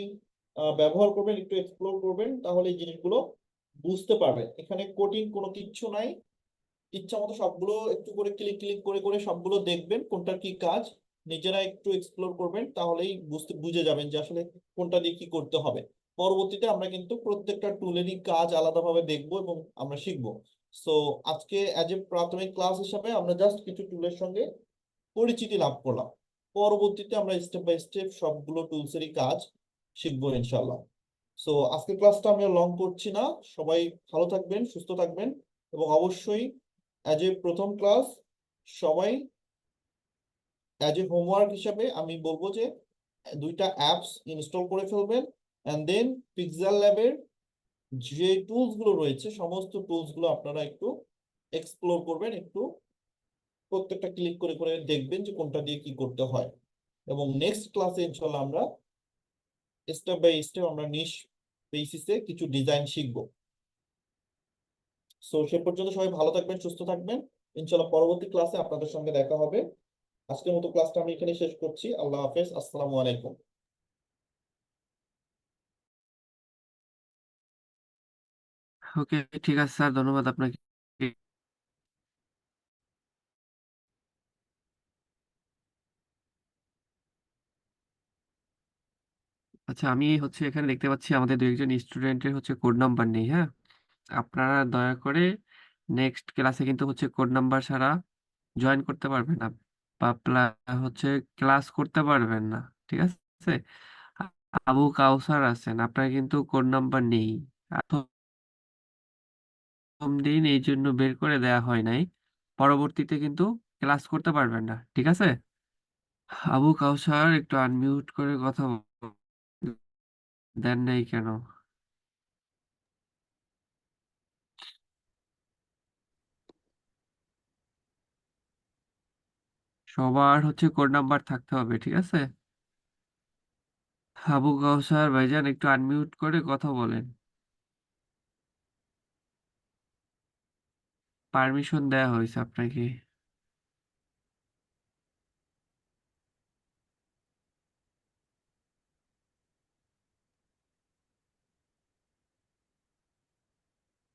Speaker 5: ব্যবহার করবেন, একটু এক্সপ্লোর করবেন, তাহলে এই জিনিসগুলো বুঝতে পারবেন। এখানে কঠিন কোনো কিচ্ছু নাই, ইচ্ছা মতো সবগুলো একটু করে ক্লিক ক্লিক করে করে সবগুলো দেখবেন কোনটার কি কাজ, নিজেরা একটু এক্সপ্লোর করবেন, তাহলেই বুঝে যাবেন যে আসলে কোনটা দিয়ে কি করতে হবে। পরবর্তীতে আমরা কিন্তু প্রত্যেকটা টুলেরই কাজ আলাদাভাবে দেখবো এবং আমরা শিখবো। সো আজকে অ্যাজ এ প্রাথমিক ক্লাস হিসাবে আমরা জাস্ট কিছু টুলের সঙ্গে পরিচিতি লাভ করলাম। পরবর্তীতে আমরা স্টেপ বাই স্টেপ সবগুলো টুলসেরই কাজ শিখবো ইনশাল্লাহ। সো আজকের ক্লাসটা আমি লং করছি না, সবাই ভালো থাকবেন, সুস্থ থাকবেন, এবং অবশ্যই অ্যাজ এ প্রথম ক্লাস সবাই অ্যাজ এ হোমওয়ার্ক হিসাবে আমি বলবো যে দুইটা অ্যাপস ইনস্টল করে ফেলবেন, অ্যান্ড দেন পিক্সেল ল্যাবের যে টুলস গুলো রয়েছে সমস্ত টুলস গুলো আপনারা একটু এক্সপ্লোর করবেন, একটু প্রত্যেকটা ক্লিক করে করে দেখবেন যে কোনটা দিয়ে কি করতে হয়। এবং নেক্সট ক্লাসে ইনশাল্লাহ আমরা স্টেপ বাই স্টেপ আমরা নিশ বেসিসে কিছু ডিজাইন শিখবো। সো সে পর্যন্ত সবাই ভালো থাকবেন, সুস্থ থাকবেন, ইনশাল্লাহ পরবর্তী ক্লাসে আপনাদের সঙ্গে দেখা হবে। আজকের মতো ক্লাসটা আমি এখানে শেষ করছি। আল্লাহ হাফেজ, আসসালামু আলাইকুম।
Speaker 4: ওকে, ঠিক আছে স্যার, ধন্যবাদ আপনাকে। আচ্ছা, আমি হচ্ছে এখানে দেখতে পাচ্ছি আমাদের দু একজন স্টুডেন্টের হচ্ছে কোড নাম্বার নেই। হ্যাঁ, আপনারা দয়া করে নেক্সট ক্লাসে কিন্তু হচ্ছে কোড নাম্বার ছাড়া জয়েন করতে পারবেন না, বা হচ্ছে ক্লাস করতে পারবেন না, ঠিক আছে? আ- আবু কাউসার আছেন, আপনার কিন্তু কোড নাম্বার নেই। প্রথম দিন এই জন্য বের করে দেয়া হয় নাই, পরবর্তীতে কিন্তু ক্লাস করতে পারবেন না, ঠিক আছে? আবু কাউসার, একটু আনমিউট করে কথা দেন নাই কেন? সবার হচ্ছে কোড নাম্বার থাকতে হবে, ঠিক আছে? আবু কাউসার ভাইজান একটু আনমিউট করে কথা বলেন, পারমিশন দেয়া হয়েছে আপনাকে।